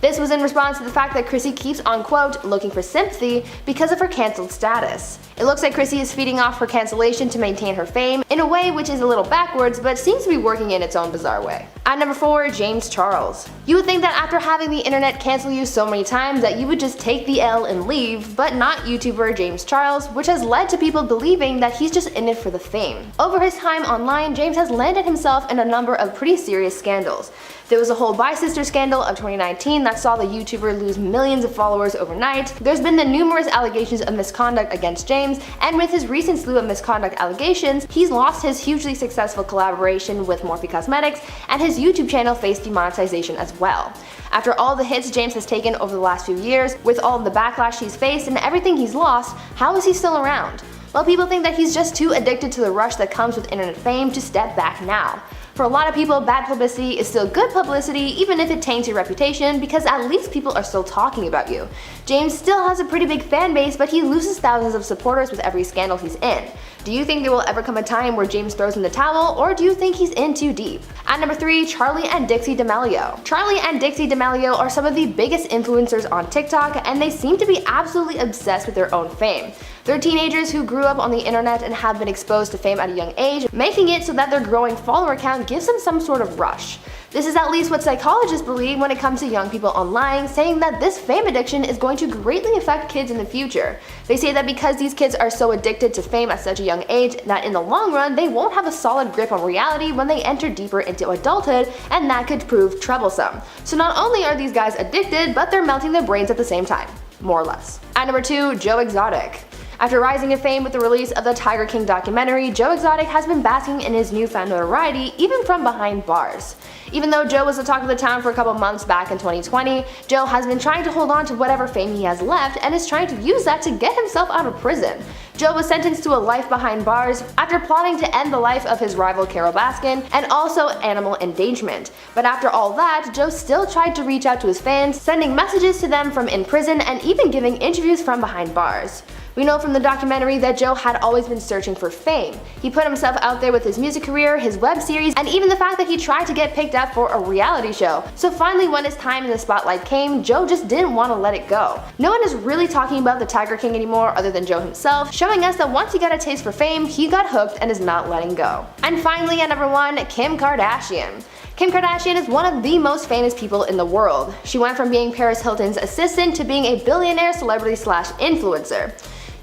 This was in response to the fact that Chrissy keeps on, quote, "looking for sympathy because of her cancelled status." It looks like Chrissy is feeding off her cancellation to maintain her fame, in a way which is a little backwards, but seems to be working in its own bizarre way. At number 4, James Charles. You would think that after having the internet cancel you so many times that you would just take the L and leave, but not YouTuber James Charles, which has led to people believing that he's just in it for the fame. Over his time online, James has landed himself in a number of pretty serious scandals. There was a whole Bi-Sister scandal of 2019 that saw the YouTuber lose millions of followers overnight. There's been the numerous allegations of misconduct against James, and with his recent slew of misconduct allegations, he's lost his hugely successful collaboration with Morphe Cosmetics, and his YouTube channel faced demonetization as well. After all the hits James has taken over the last few years, with all of the backlash he's faced and everything he's lost, how is he still around? Well, people think that he's just too addicted to the rush that comes with internet fame to step back now. For a lot of people, bad publicity is still good publicity, even if it taints your reputation, because at least people are still talking about you. James still has a pretty big fan base, but he loses thousands of supporters with every scandal he's in. Do you think there will ever come a time where James throws in the towel, or do you think he's in too deep? At number 3, Charli and Dixie D'Amelio. Charli and Dixie D'Amelio are some of the biggest influencers on TikTok, and they seem to be absolutely obsessed with their own fame. They're teenagers who grew up on the internet and have been exposed to fame at a young age, making it so that their growing follower count gives them some sort of rush. This is at least what psychologists believe when it comes to young people online, saying that this fame addiction is going to greatly affect kids in the future. They say that because these kids are so addicted to fame at such a young age, that in the long run they won't have a solid grip on reality when they enter deeper into adulthood, and that could prove troublesome. So not only are these guys addicted, but they're melting their brains at the same time, more or less. At number 2, Joe Exotic. After rising to fame with the release of the Tiger King documentary, Joe Exotic has been basking in his newfound notoriety, even from behind bars. Even though Joe was the talk of the town for a couple months back in 2020, Joe has been trying to hold on to whatever fame he has left and is trying to use that to get himself out of prison. Joe was sentenced to a life behind bars after plotting to end the life of his rival Carole Baskin and also animal endangerment. But after all that, Joe still tried to reach out to his fans, sending messages to them from in prison and even giving interviews from behind bars. We know from the documentary that Joe had always been searching for fame. He put himself out there with his music career, his web series, and even the fact that he tried to get picked up for a reality show. So finally, when his time in the spotlight came, Joe just didn't want to let it go. No one is really talking about the Tiger King anymore other than Joe himself, showing us that once he got a taste for fame, he got hooked and is not letting go. And finally, at number 1, Kim Kardashian. Kim Kardashian is one of the most famous people in the world. She went from being Paris Hilton's assistant to being a billionaire celebrity/influencer.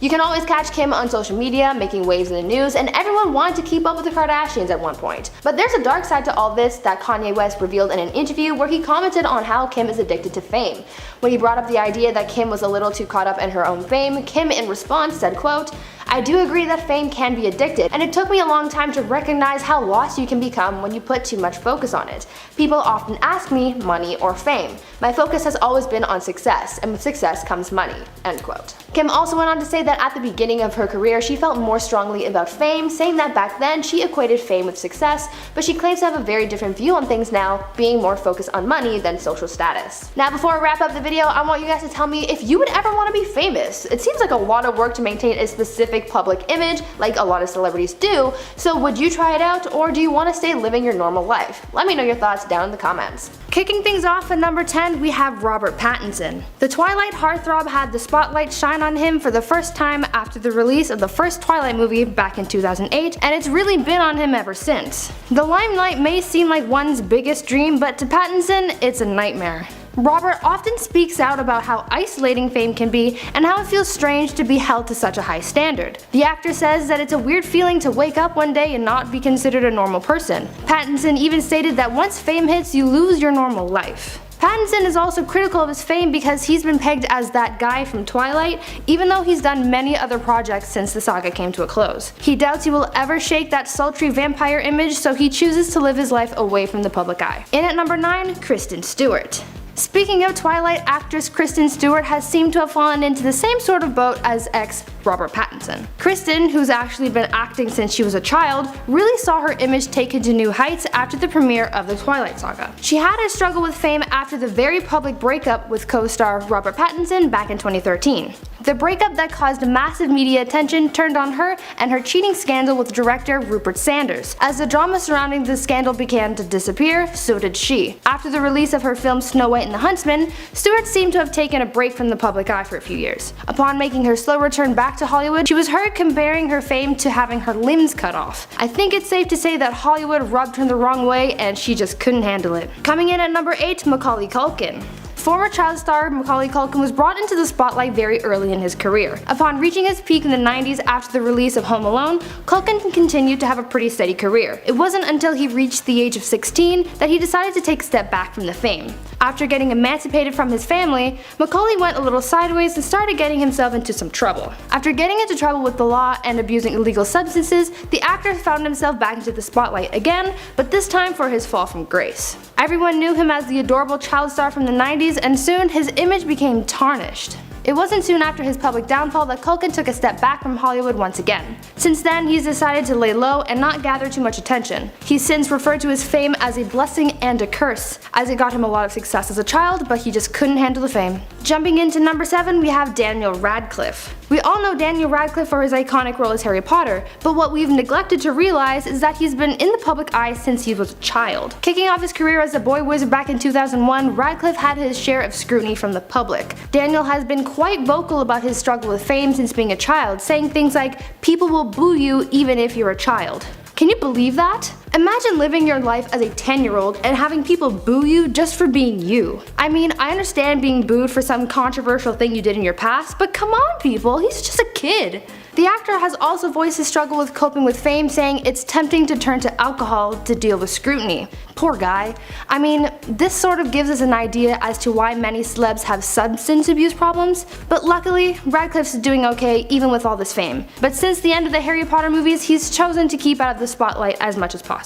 You can always catch Kim on social media, making waves in the news, and everyone wanted to keep up with the Kardashians at one point. But there's a dark side to all this that Kanye West revealed in an interview where he commented on how Kim is addicted to fame. When he brought up the idea that Kim was a little too caught up in her own fame, Kim in response said, quote, "I do agree that fame can be addicted, and it took me a long time to recognize how lost you can become when you put too much focus on it. People often ask me, money or fame. My focus has always been on success, and with success comes money." End quote. Kim also went on to say that at the beginning of her career she felt more strongly about fame, saying that back then she equated fame with success, but she claims to have a very different view on things now, being more focused on money than social status. Now before I wrap up the video, I want you guys to tell me if you would ever want to be famous. It seems like a lot of work to maintain a specific public image like a lot of celebrities do, so would you try it out, or do you want to stay living your normal life? Let me know your thoughts down in the comments. Kicking things off at number 10, we have Robert Pattinson. The Twilight heartthrob had the spotlight shine on him for the first time after the release of the first Twilight movie back in 2008, and it's really been on him ever since. The limelight may seem like one's biggest dream, but to Pattinson, it's a nightmare. Robert often speaks out about how isolating fame can be and how it feels strange to be held to such a high standard. The actor says that it's a weird feeling to wake up one day and not be considered a normal person. Pattinson even stated that once fame hits, you lose your normal life. Pattinson is also critical of his fame because he's been pegged as that guy from Twilight, even though he's done many other projects since the saga came to a close. He doubts he will ever shake that sultry vampire image, so he chooses to live his life away from the public eye. In at number 9, Kristen Stewart. Speaking of Twilight, actress Kristen Stewart has seemed to have fallen into the same sort of boat as ex Robert Pattinson. Kristen, who's actually been acting since she was a child, really saw her image taken to new heights after the premiere of the Twilight saga. She had a struggle with fame after the very public breakup with co-star Robert Pattinson back in 2013. The breakup that caused massive media attention turned on her and her cheating scandal with director Rupert Sanders. As the drama surrounding the scandal began to disappear, so did she. After the release of her film Snow White and the Huntsman, Stewart seemed to have taken a break from the public eye for a few years. Upon making her slow return back to Hollywood, she was heard comparing her fame to having her limbs cut off. I think it's safe to say that Hollywood rubbed her the wrong way and she just couldn't handle it. Coming in at number 8, Macaulay Culkin. Former child star Macaulay Culkin was brought into the spotlight very early in his career. Upon reaching his peak in the 90s after the release of Home Alone, Culkin continued to have a pretty steady career. It wasn't until he reached the age of 16 that he decided to take a step back from the fame. After getting emancipated from his family, Macaulay went a little sideways and started getting himself into some trouble. After getting into trouble with the law and abusing illegal substances, the actor found himself back into the spotlight again, but this time for his fall from grace. Everyone knew him as the adorable child star from the 90s, and soon his image became tarnished. It wasn't soon after his public downfall that Culkin took a step back from Hollywood once again. Since then, he's decided to lay low and not gather too much attention. He's since referred to his fame as a blessing and a curse, as it got him a lot of success as a child, but he just couldn't handle the fame. Jumping into number 7, we have Daniel Radcliffe. We all know Daniel Radcliffe for his iconic role as Harry Potter, but what we've neglected to realize is that he's been in the public eye since he was a child. Kicking off his career as a boy wizard back in 2001, Radcliffe had his share of scrutiny from the public. Daniel has been quite vocal about his struggle with fame since being a child, saying things like, "People will boo you even if you're a child." Can you believe that? Imagine living your life as a 10-year-old and having people boo you just for being you. I mean, I understand being booed for some controversial thing you did in your past, but come on people, he's just a kid. The actor has also voiced his struggle with coping with fame, saying it's tempting to turn to alcohol to deal with scrutiny. Poor guy. I mean, this sort of gives us an idea as to why many celebs have substance abuse problems, but luckily, Radcliffe's doing okay even with all this fame. But since the end of the Harry Potter movies, he's chosen to keep out of the spotlight as much as possible.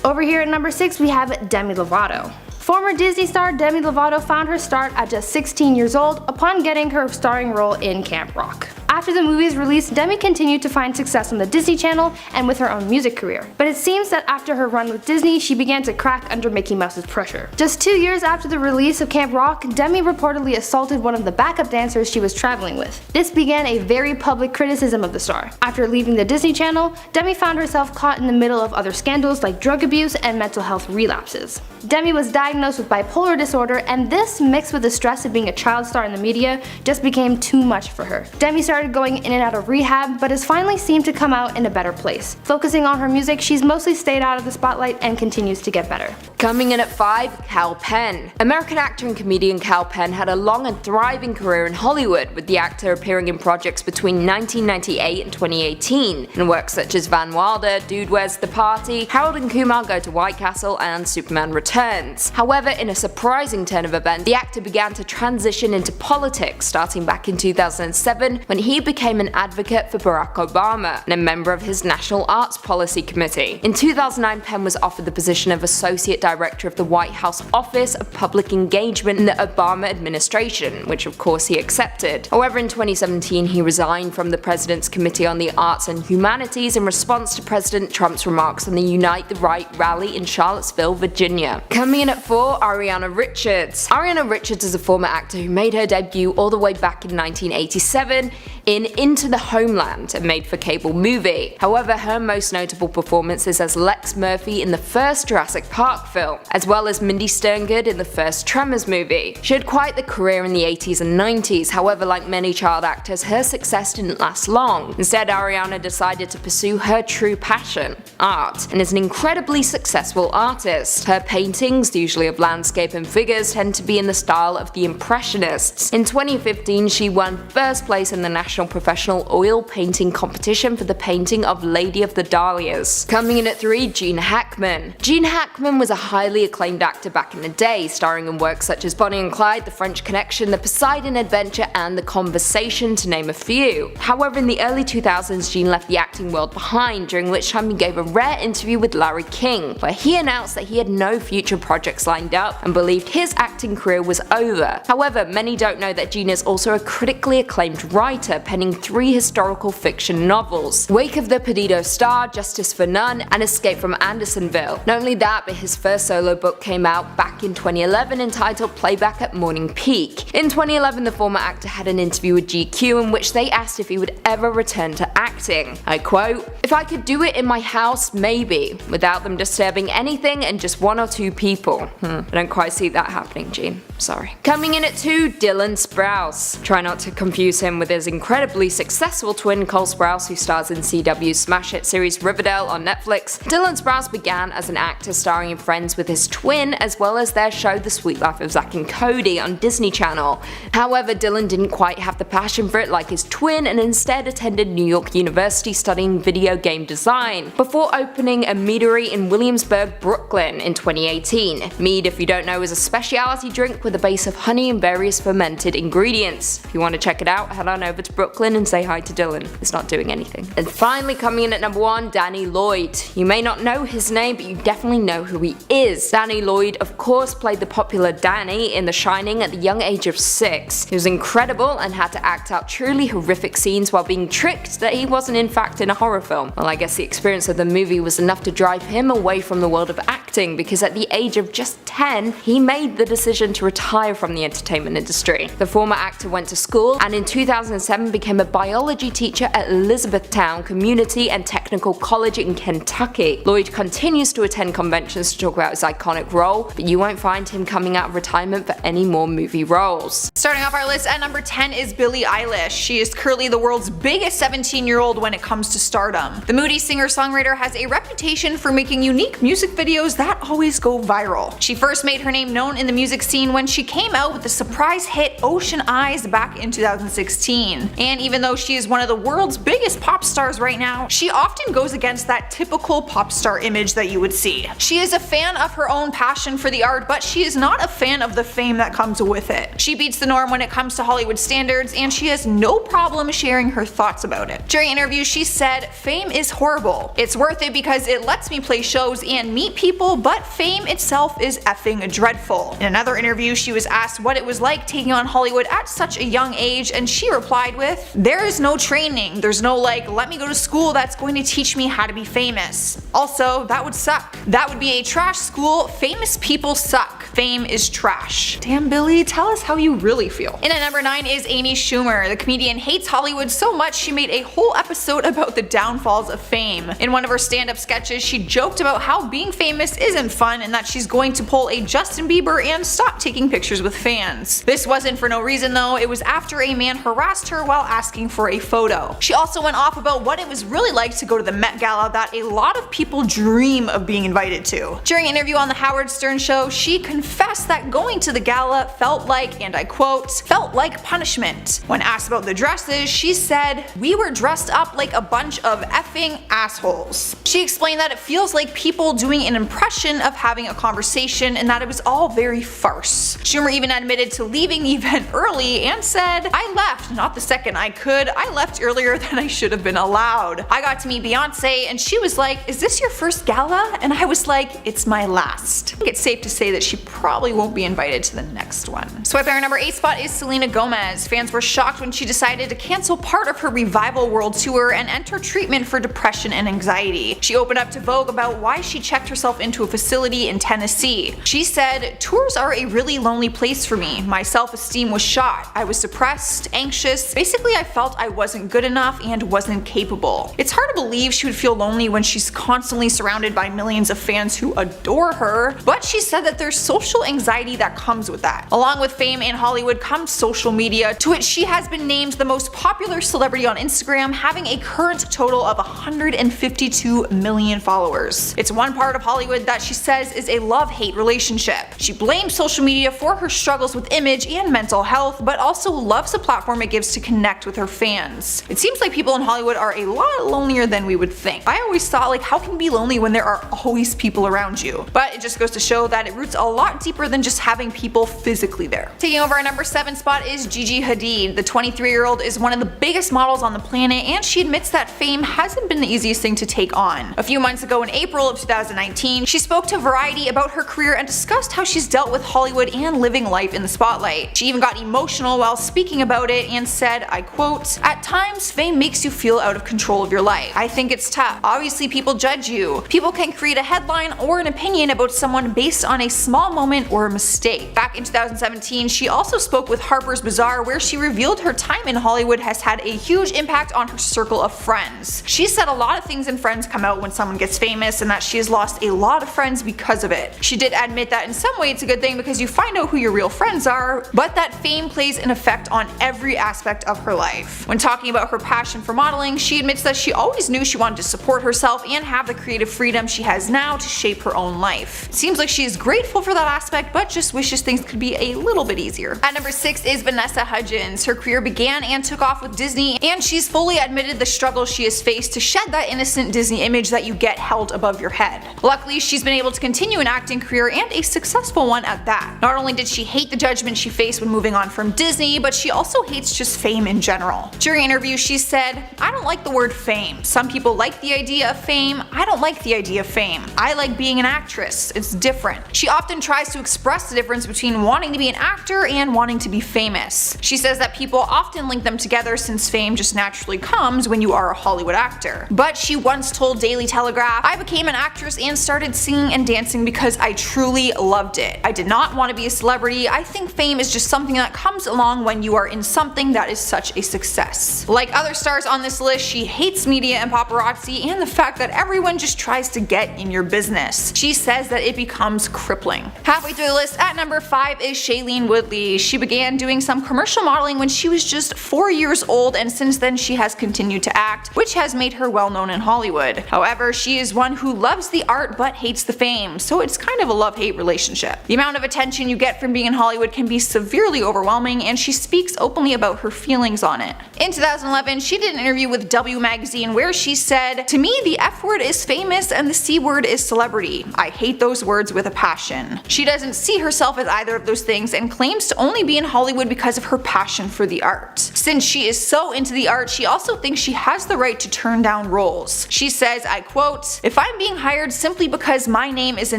Over here at number 6, we have Demi Lovato. Former Disney star Demi Lovato found her start at just 16 years old upon getting her starring role in Camp Rock. After the movie's release, Demi continued to find success on the Disney Channel and with her own music career. But it seems that after her run with Disney, she began to crack under Mickey Mouse's pressure. Just 2 years after the release of Camp Rock, Demi reportedly assaulted one of the backup dancers she was traveling with. This began a very public criticism of the star. After leaving the Disney Channel, Demi found herself caught in the middle of other scandals like drug abuse and mental health relapses. Demi was diagnosed with bipolar disorder, and this, mixed with the stress of being a child star in the media, just became too much for her. Demi started going in and out of rehab, but has finally seemed to come out in a better place. Focusing on her music, she's mostly stayed out of the spotlight and continues to get better. Coming in at 5, Kal Penn. American actor and comedian Kal Penn had a long and thriving career in Hollywood, with the actor appearing in projects between 1998 and 2018, in works such as Van Wilder, Dude Where's the Party, Harold and Kumar Go to White Castle, and Superman Returns. However, in a surprising turn of events, the actor began to transition into politics, starting back in 2007 when he became an advocate for Barack Obama and a member of his National Arts Policy Committee. In 2009, Penn was offered the position of Associate Director of the White House Office of Public Engagement in the Obama administration, which of course he accepted. However, in 2017 he resigned from the President's Committee on the Arts and Humanities in response to President Trump's remarks on the Unite the Right rally in Charlottesville, Virginia. Coming in at 4, Ariana Richards. Ariana Richards is a former actor who made her debut all the way back in 1987 in Into the Homeland, a made-for-cable movie. However, her most notable performance is as Lex Murphy in the first Jurassic Park film, as well as Mindy Sterngood in the first Tremors movie. She had quite the career in the 80s and 90s, however, like many child actors, her success didn't last long. Instead, Ariana decided to pursue her true passion, art, and is an incredibly successful artist. Her paintings, usually of landscape and figures, tend to be in the style of the Impressionists. In 2015, she won first place in the National Professional Oil Painting Competition for the painting of Lady of the Dahlias. Coming in at 3, Gene Hackman. Gene Hackman was a highly acclaimed actor back in the day, starring in works such as Bonnie and Clyde, The French Connection, The Poseidon Adventure, and The Conversation, to name a few. However, in the early 2000s, Gene left the acting world behind, during which time he gave a rare interview with Larry King, where he announced that he had no future projects lined up and believed his acting career was over. However, many don't know that Gene is also a critically acclaimed writer, penning 3 historical fiction novels: Wake of the Perdido Star, Justice for None, and Escape from Andersonville. Not only that, but his first solo book came out back in 2011 entitled Playback at Morning Peak. In 2011, the former actor had an interview with GQ in which they asked if he would ever return to acting. I quote, "If I could do it in my house, maybe, without them disturbing anything and just 1 or 2 people. I don't quite see that happening, Gene. Sorry." Coming in at 2, Dylan Sprouse. Try not to confuse him with his incredibly successful twin Cole Sprouse, who stars in CW's smash hit series Riverdale on Netflix. Dylan Sprouse began as an actor starring in Friends with his twin, as well as their show The Sweet Life of Zack and Cody on Disney Channel. However, Dylan didn't quite have the passion for it like his twin and instead attended New York University studying video game design, before opening a meadery in Williamsburg, Brooklyn in 2018. Mead, if you don't know, is a specialty drink with a base of honey and various fermented ingredients. If you want to check it out, head on over to Brooklyn and say hi to Dylan. It's not doing anything. And finally, coming in at number 1, Danny Lloyd. You may not know his name, but you definitely know who he is. Danny Lloyd, of course, played the popular Danny in The Shining at the young age of 6. He was incredible and had to act out truly horrific scenes while being tricked that he wasn't in fact in a horror film. Well, I guess the experience of the movie was enough to drive him away from the world of acting, because at the age of just 10, he made the decision to retire from the entertainment industry. The former actor went to school and in 2007 became a biology teacher at Elizabethtown Community and Technical College in Kentucky. Lloyd continues to attend conventions to talk about his iconic role, but you won't find him coming out of retirement for any more movie roles. Starting off our list at number 10 is Billie Eilish. She is currently the world's biggest 17-year-old when it comes to stardom. The moody singer-songwriter has a reputation for making unique music videos that always go viral. She first made her name known in the music scene when she came out with the surprise hit Ocean Eyes back in 2016. And even though she is one of the world's biggest pop stars right now, she often goes against that typical pop star image that you would see. She is a fan of her own passion for the art, but she is not a fan of the fame that comes with it. She beats the norm when it comes to Hollywood standards, and she has no problem sharing her thoughts about it. During interviews, she said, "Fame is horrible. It's worth it because it lets me play shows and meet people, but fame itself is effing dreadful." In another interview, she was asked what it was like taking on Hollywood at such a young age, and she replied with, "There is no training. There's no like, let me go to school that's going to teach me how to be famous. Also, that would suck. That would be a trash school. Famous people suck. Fame is trash." Damn, Billie, tell us how you really feel. In at number 9 is Amy Schumer. The comedian hates Hollywood so much she made a whole episode about the downfalls of fame. In one of her stand-up sketches, she joked about how being famous isn't fun and that she's going to pull a Justin Bieber and stop taking pictures with fans. This wasn't for no reason though, it was after a man harassed her while asking for a photo. She also went off about what it was really like to go to the Met Gala that a lot of people dream of being invited to. During an interview on the Howard Stern show, she confessed that going to the gala felt like, and I quote, "felt like punishment." When asked about the dresses, she said, "We were dressed up like a bunch of effing assholes." She explained that it feels like people doing an impression of having a conversation and that it was all very farce. Schumer even admitted to leaving the event early and said, "I left, not the second I could. I left earlier than I should have been allowed. I got to meet Beyonce and she was like, 'Is this your first gala?' And I was like, 'It's my last.'" I think it's safe to say that she probably won't be invited to the next one. So at our number 8 spot is Selena Gomez. Fans were shocked when she decided to cancel part of her Revival World Tour and enter treatment for depression and anxiety. She opened up to Vogue about why she checked herself into a facility in Tennessee. She said, "Tours are a really lonely place for me. My self-esteem was shot. I was depressed, anxious. Basically, I felt I wasn't good enough and wasn't capable." It's hard to believe she would feel lonely when she's constantly surrounded by millions of fans who adore her, but she said that there's social anxiety that comes with that. Along with fame in Hollywood comes social media, to which she has been named the most popular celebrity on Instagram, having a current total of 152 million followers. It's one part of Hollywood that she says is a love-hate relationship. She blames social media for her struggles with image and mental health, but also loves the platform it gives to connect with her fans. It seems like people in Hollywood are a lot lonelier than we would think. I always thought, like, how can you be lonely when there are always people around you? But it just goes to show that it roots a lot lot deeper than just having people physically there. Taking over our number 7 spot is Gigi Hadid. The 23-year-old is one of the biggest models on the planet, and she admits that fame hasn't been the easiest thing to take on. A few months ago in April of 2019, she spoke to Variety about her career and discussed how she's dealt with Hollywood and living life in the spotlight. She even got emotional while speaking about it and said, I quote, "At times, fame makes you feel out of control of your life. I think it's tough. Obviously people judge you. People can create a headline or an opinion about someone based on a small moment or a mistake." Back in 2017, she also spoke with Harper's Bazaar, where she revealed her time in Hollywood has had a huge impact on her circle of friends. She said a lot of things in Friends come out when someone gets famous, and that she has lost a lot of friends because of it. She did admit that in some way it's a good thing because you find out who your real friends are, but that fame plays an effect on every aspect of her life. When talking about her passion for modeling, she admits that she always knew she wanted to support herself and have the creative freedom she has now to shape her own life. It seems like she is grateful for that aspect, but just wishes things could be a little bit easier. At number 6 is Vanessa Hudgens. Her career began and took off with Disney, and she's fully admitted the struggle she has faced to shed that innocent Disney image that you get held above your head. Luckily, she's been able to continue an acting career, and a successful one at that. Not only did she hate the judgment she faced when moving on from Disney, but she also hates just fame in general. During an interview, she said, "I don't like the word fame. Some people like the idea of fame. I don't like the idea of fame. I like being an actress. It's different." She often tries to express the difference between wanting to be an actor and wanting to be famous. She says that people often link them together since fame just naturally comes when you are a Hollywood actor. But she once told Daily Telegraph, "I became an actress and started singing and dancing because I truly loved it. I did not want to be a celebrity. I think fame is just something that comes along when you are in something that is such a success." Like other stars on this list, she hates media and paparazzi and the fact that everyone just tries to get in your business. She says that it becomes crippling. Halfway through the list, at number 5 is Shailene Woodley. She began doing some commercial modeling when she was just 4 years old, and since then she has continued to act, which has made her well known in Hollywood. However, she is one who loves the art but hates the fame, so it's kind of a love-hate relationship. The amount of attention you get from being in Hollywood can be severely overwhelming, and she speaks openly about her feelings on it. In 2011, she did an interview with W Magazine where she said, "To me, the F word is famous and the C word is celebrity. I hate those words with a passion." She doesn't see herself as either of those things and claims to only be in Hollywood because of her passion for the art. Since she is so into the art, she also thinks she has the right to turn down roles. She says, I quote, "If I'm being hired simply because my name is a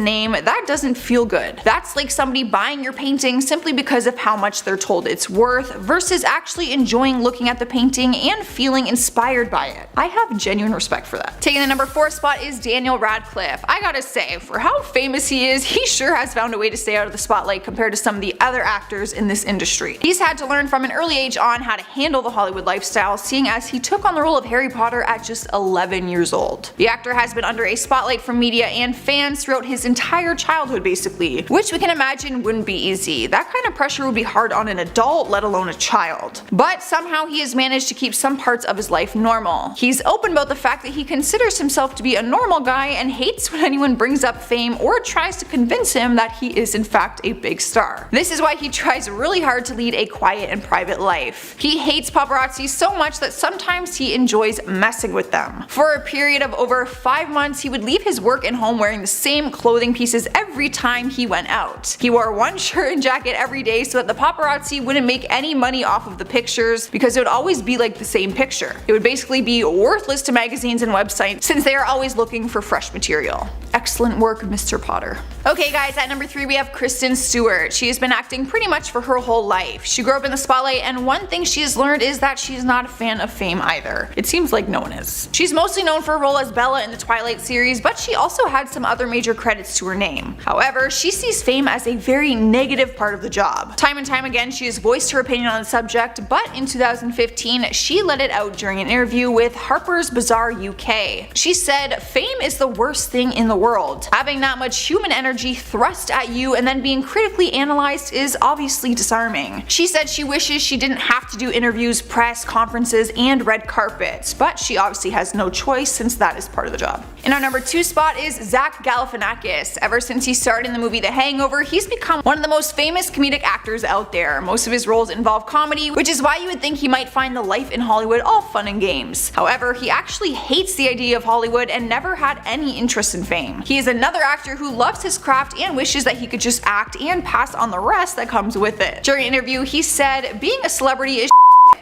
name, that doesn't feel good. That's like somebody buying your painting simply because of how much they're told it's worth versus actually enjoying looking at the painting and feeling inspired by it." I have genuine respect for that. Taking the number 4 spot is Daniel Radcliffe. I gotta say, for how famous he is, he sure has found a way to stay out of the spotlight compared to some of the other actors in this industry. He's had to learn from an early age on how to handle the Hollywood lifestyle, seeing as he took on the role of Harry Potter at just 11 years old. The actor has been under a spotlight from media and fans throughout his entire childhood basically, which we can imagine wouldn't be easy. That kind of pressure would be hard on an adult, let alone a child. But somehow he has managed to keep some parts of his life normal. He's open about the fact that he considers himself to be a normal guy and hates when anyone brings up fame or tries to convince him that he is in fact a big star. This is why he tries really hard to lead a quiet and private life. He hates paparazzi so much that sometimes he enjoys messing with them. For a period of over 5 months, he would leave his work and home wearing the same clothing pieces every time he went out. He wore one shirt and jacket every day so that the paparazzi wouldn't make any money off of the pictures because it would always be like the same picture. It would basically be worthless to magazines and websites since they are always looking for fresh material. Excellent work, Mr. Potter. Okay guys, at number 3 we have Kristen Stewart. She has been acting pretty much for her whole life. She grew up in the spotlight, and one thing she has learned is that she's not a fan of fame either. It seems like no one is. She's mostly known for her role as Bella in the Twilight series, but she also had some other major credits to her name. However, she sees fame as a very negative part of the job. Time and time again, she has voiced her opinion on the subject, but in 2015, she let it out during an interview with Harper's Bazaar UK. She said, "Fame is the worst thing in the world. Having that much human energy thrust at you and then being critically analyzed is obviously disarming." She said she wishes she didn't have to do interviews, press conferences, and red carpets, but she obviously has no choice since that is part of the job. In our number 2 spot is Zach Galifianakis. Ever since he starred in the movie The Hangover, he's become one of the most famous comedic actors out there. Most of his roles involve comedy, which is why you would think he might find the life in Hollywood all fun and games. However, he actually hates the idea of Hollywood and never had any interest in fame. He is another actor who loves his craft and wishes that he could just act and pass on the rest that comes with it. During an interview, he said, "Being a celebrity is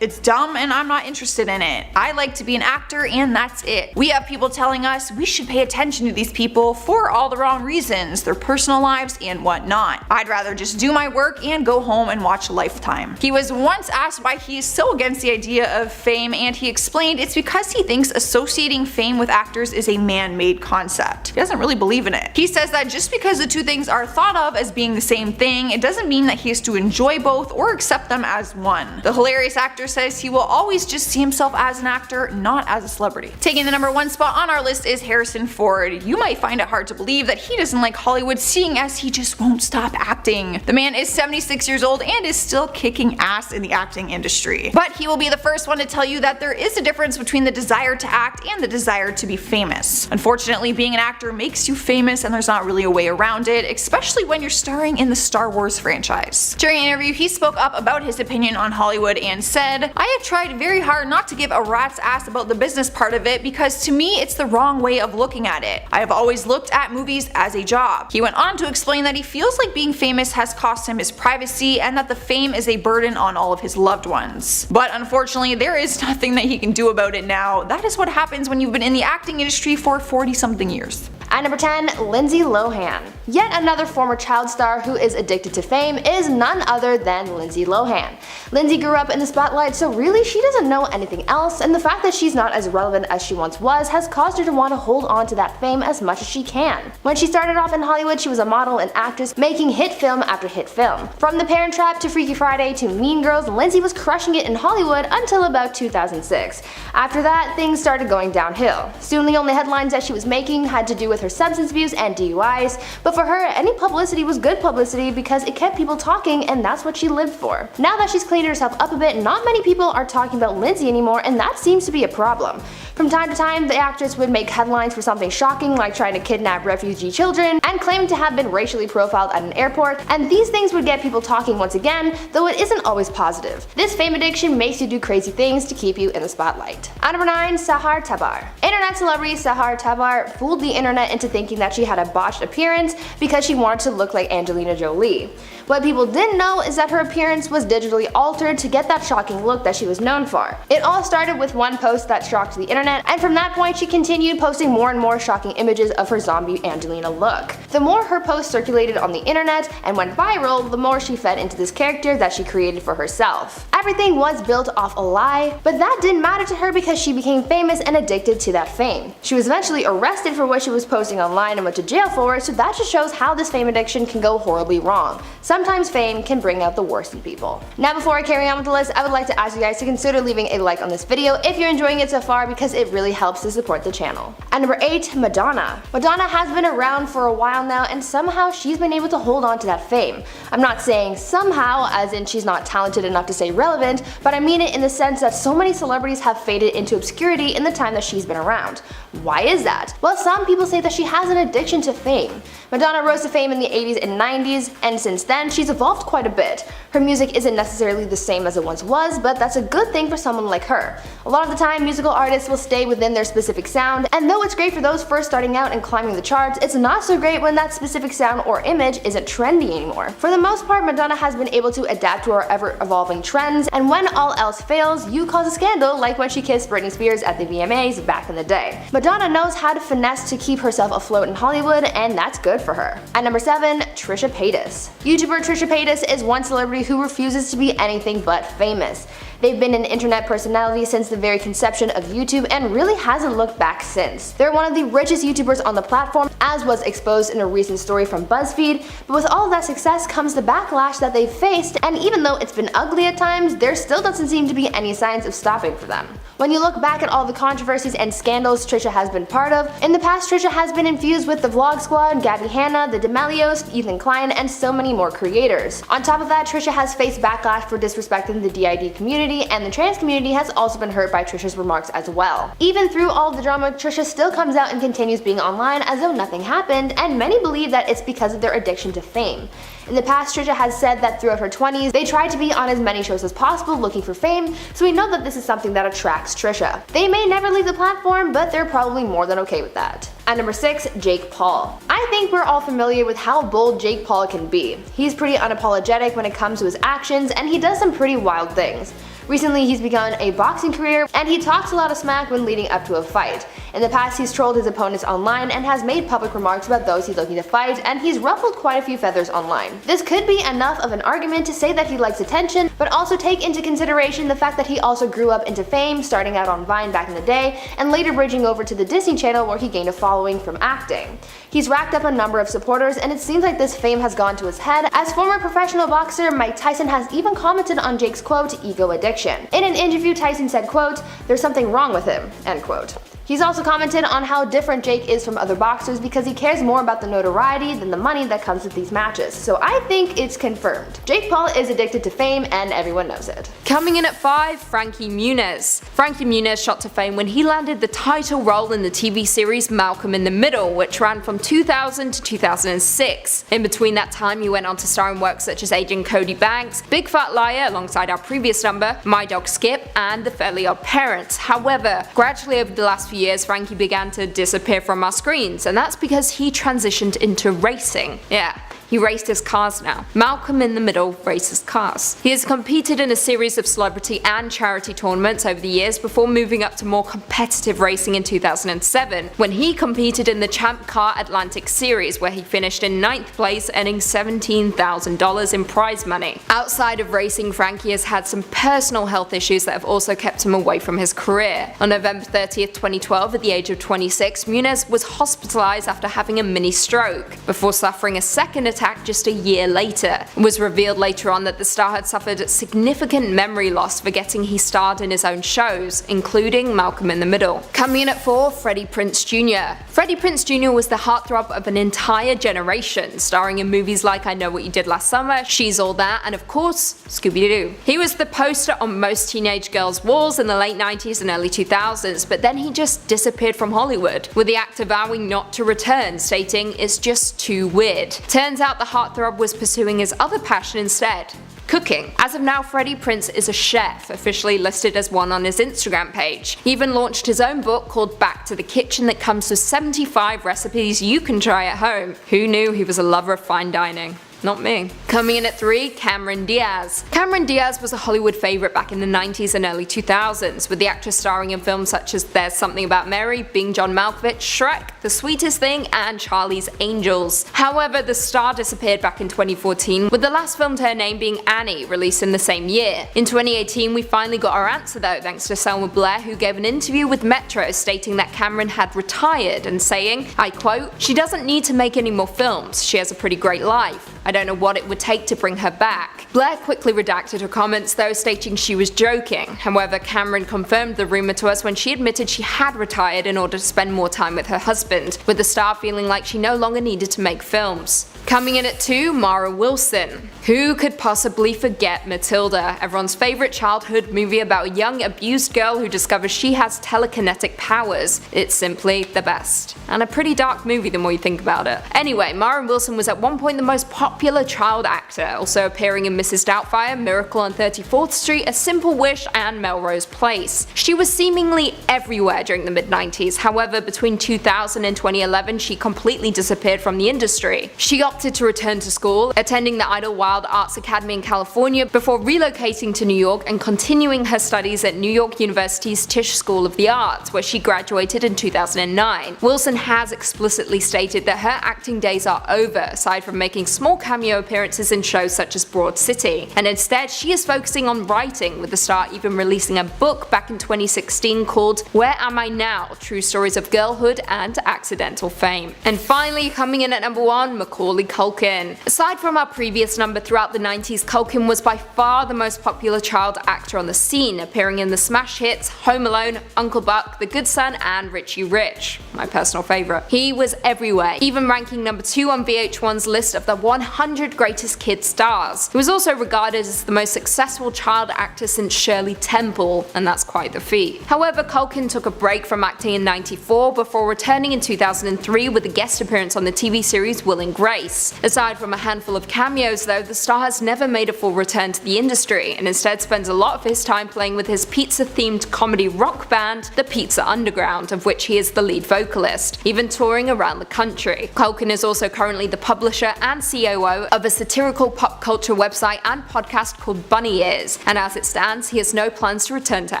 it's dumb and I'm not interested in it. I like to be an actor and that's it. We have people telling us we should pay attention to these people for all the wrong reasons, their personal lives and whatnot. I'd rather just do my work and go home and watch Lifetime." He was once asked why he is so against the idea of fame, and he explained it's because he thinks associating fame with actors is a man-made concept. He doesn't really believe in it. He says that just because the two things are thought of as being the same thing, it doesn't mean that he has to enjoy both or accept them as one. The hilarious actor says he will always just see himself as an actor, not as a celebrity. Taking the number 1 spot on our list is Harrison Ford. You might find it hard to believe that he doesn't like Hollywood, seeing as he just won't stop acting. The man is 76 years old and is still kicking ass in the acting industry. But he will be the first one to tell you that there is a difference between the desire to act and the desire to be famous. Unfortunately, being an actor makes you famous and there's not really a way around it, especially when you're starring in the Star Wars franchise. During an interview, he spoke up about his opinion on Hollywood and said, "I have tried very hard not to give a rat's ass about the business part of it because to me it's the wrong way of looking at it. I have always looked at movies as a job." He went on to explain that he feels like being famous has cost him his privacy and that the fame is a burden on all of his loved ones. But unfortunately, there is nothing that he can do about it now. That is what happens when you've been in the acting industry for 40-something years. At number 10, Lindsay Lohan. Yet another former child star who is addicted to fame is none other than Lindsay Lohan. Lindsay grew up in the spotlight, so really she doesn't know anything else, and the fact that she's not as relevant as she once was has caused her to want to hold on to that fame as much as she can. When she started off in Hollywood, she was a model and actress making hit film after hit film. From The Parent Trap to Freaky Friday to Mean Girls, Lindsay was crushing it in Hollywood until about 2006. After that, things started going downhill. Soon the only headlines that she was making had to do with her substance abuse and DUIs, but for her, any publicity was good publicity because it kept people talking, and that's what she lived for. Now that she's cleaned herself up a bit, not many people are talking about Lindsay anymore, and that seems to be a problem. From time to time, the actress would make headlines for something shocking like trying to kidnap refugee children and claiming to have been racially profiled at an airport, and these things would get people talking once again, though it isn't always positive. This fame addiction makes you do crazy things to keep you in the spotlight. At number 9, Sahar Tabar. Internet celebrity Sahar Tabar fooled the internet into thinking that she had a botched appearance because she wanted to look like Angelina Jolie. What people didn't know is that her appearance was digitally altered to get that shocking look that she was known for. It all started with one post that shocked the internet, and from that point she continued posting more and more shocking images of her zombie Angelina look. The more her posts circulated on the internet and went viral, the more she fed into this character that she created for herself. Everything was built off a lie, but that didn't matter to her because she became famous and addicted to that fame. She was eventually arrested for what she was posting online and went to jail for it, so that just shows how this fame addiction can go horribly wrong. Sometimes fame can bring out the worst in people. Now before I carry on with the list, I would like to ask you guys to consider leaving a like on this video if you're enjoying it so far, because it really helps to support the channel. At number 8, Madonna. Madonna has been around for a while now, and somehow she's been able to hold on to that fame. I'm not saying somehow as in she's not talented enough to stay relevant, but I mean it in the sense that so many celebrities have faded into obscurity in the time that she's been around. Why is that? Well, some people say that she has an addiction to fame. Madonna rose to fame in the 80s and 90s, and since then she's evolved quite a bit. Her music isn't necessarily the same as it once was, but that's a good thing for someone like her. A lot of the time, musical artists will stay within their specific sound, and though it's great for those first starting out and climbing the charts, it's not so great when that specific sound or image isn't trendy anymore. For the most part, Madonna has been able to adapt to our ever-evolving trends, and when all else fails, you cause a scandal like when she kissed Britney Spears at the VMAs back in the day. Madonna knows how to finesse to keep herself afloat in Hollywood, and that's good for her. At number 7, Trisha Paytas. YouTuber Trisha Paytas is one celebrity who refuses to be anything but famous. They've been an internet personality since the very conception of YouTube and really hasn't looked back since. They're one of the richest YouTubers on the platform, as was exposed in a recent story from BuzzFeed, but with all of that success comes the backlash that they've faced, and even though it's been ugly at times, there still doesn't seem to be any signs of stopping for them. When you look back at all the controversies and scandals Trisha has been part of, in the past Trisha has been infused with the Vlog Squad, Gabby Hanna, the D'Amelios, Ethan Klein, and so many more creators. On top of that, Trisha has faced backlash for disrespecting the DID community, and the trans community has also been hurt by Trisha's remarks as well. Even through all the drama, Trisha still comes out and continues being online as though nothing happened, and many believe that it's because of their addiction to fame. In the past, Trisha has said that throughout her 20s, they tried to be on as many shows as possible looking for fame, so we know that this is something that attracts Trisha. They may never leave the platform, but they're probably more than okay with that. At number 6, Jake Paul. I think we're all familiar with how bold Jake Paul can be. He's pretty unapologetic when it comes to his actions, and he does some pretty wild things. Recently, he's begun a boxing career, and he talks a lot of smack when leading up to a fight. In the past, he's trolled his opponents online and has made public remarks about those he's looking to fight, and he's ruffled quite a few feathers online. This could be enough of an argument to say that he likes attention, but also take into consideration the fact that he also grew up into fame, starting out on Vine back in the day, and later bridging over to the Disney Channel where he gained a following from acting. He's racked up a number of supporters, and it seems like this fame has gone to his head, as former professional boxer Mike Tyson has even commented on Jake's quote, ego addiction. In an interview, Tyson said, quote, "There's something wrong with him," end quote. He's also commented on how different Jake is from other boxers because he cares more about the notoriety than the money that comes with these matches. So I think it's confirmed. Jake Paul is addicted to fame and everyone knows it. Coming in at 5, Frankie Muniz. Frankie Muniz shot to fame when he landed the title role in the TV series Malcolm in the Middle, which ran from 2000 to 2006. In between that time, he went on to star in works such as Agent Cody Banks, Big Fat Liar alongside our previous number, My Dog Skip, and The Fairly Odd Parents. However, gradually over the last few years, Frankie began to disappear from our screens, and that's because he transitioned into racing. Yeah. He raced his cars now. Malcolm in the Middle races cars. He has competed in a series of celebrity and charity tournaments over the years before moving up to more competitive racing in 2007, when he competed in the Champ Car Atlantic Series, where he finished in 9th place, earning $17,000 in prize money. Outside of racing, Frankie has had some personal health issues that have also kept him away from his career. On November 30th, 2012, at the age of 26, Muniz was hospitalized after having a mini stroke, before suffering a second attack just a year later. It was revealed later on that the star had suffered significant memory loss, forgetting he starred in his own shows, including Malcolm in the Middle. Coming in at 4, Freddie Prinze Jr. Freddie Prinze Jr. was the heartthrob of an entire generation, starring in movies like I Know What You Did Last Summer, She's All That, and of course, Scooby-Doo. He was the poster on most teenage girls' walls in the late 90s and early 2000s, but then he just disappeared from Hollywood, with the actor vowing not to return, stating, "It's just too weird." Turns out the heartthrob was pursuing his other passion instead: cooking. As of now, Freddie Prinze is a chef, officially listed as one on his Instagram page. He even launched his own book called Back to the Kitchen that comes with 75 recipes you can try at home. Who knew he was a lover of fine dining? Not me. Coming in at 3, Cameron Diaz. Cameron Diaz was a Hollywood favorite back in the 90s and early 2000s, with the actress starring in films such as There's Something About Mary, Being John Malkovich, Shrek, The Sweetest Thing, and Charlie's Angels. However, the star disappeared back in 2014, with the last film to her name being Annie, released in the same year. In 2018, we finally got our answer though, thanks to Selma Blair, who gave an interview with Metro stating that Cameron had retired and saying, I quote, "She doesn't need to make any more films. She has a pretty great life. I don't know what it would take to bring her back." Blair quickly redacted her comments though, stating she was joking. However, Cameron confirmed the rumor to us when she admitted she had retired in order to spend more time with her husband, with the star feeling like she no longer needed to make films. Coming in at 2, Mara Wilson. Who could possibly forget Matilda, everyone's favourite childhood movie about a young abused girl who discovers she has telekinetic powers? It's simply the best. And a pretty dark movie the more you think about it. Anyway, Mara Wilson was at one point the most popular child actor, also appearing in Mrs. Doubtfire, Miracle on 34th Street, A Simple Wish, and Melrose Place. She was seemingly everywhere during the mid-90s, however between 2000 and 2011 she completely disappeared from the industry. She opted to return to school, attending the Idlewild Arts Academy in California before relocating to New York and continuing her studies at New York University's Tisch School of the Arts, where she graduated in 2009. Wilson has explicitly stated that her acting days are over, aside from making small cameo appearances in shows such as Broad City, and instead she is focusing on writing, with the star even releasing a book back in 2016 called Where Am I Now? True Stories of Girlhood and Accidental Fame. And finally, coming in at number 1, Macaulay Culkin. Aside from our previous number throughout the 90s, Culkin was by far the most popular child actor on the scene, appearing in the smash hits Home Alone, Uncle Buck, The Good Son, and Richie Rich, my personal favourite. He was everywhere, even ranking number 2 on VH1's list of the 100 greatest kid stars. He was also regarded as the most successful child actor since Shirley Temple, and that's quite the feat. However, Culkin took a break from acting in '94 before returning in 2003 with a guest appearance on the TV series Will and Grace. Aside from a handful of cameos though, the star has never made a full return to the industry, and instead spends a lot of his time playing with his pizza-themed comedy rock band, The Pizza Underground, of which he is the lead vocalist, even touring around the country. Culkin is also currently the publisher and COO of a satirical pop culture website and podcast called Bunny Ears, and as it stands, he has no plans to return to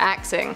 acting.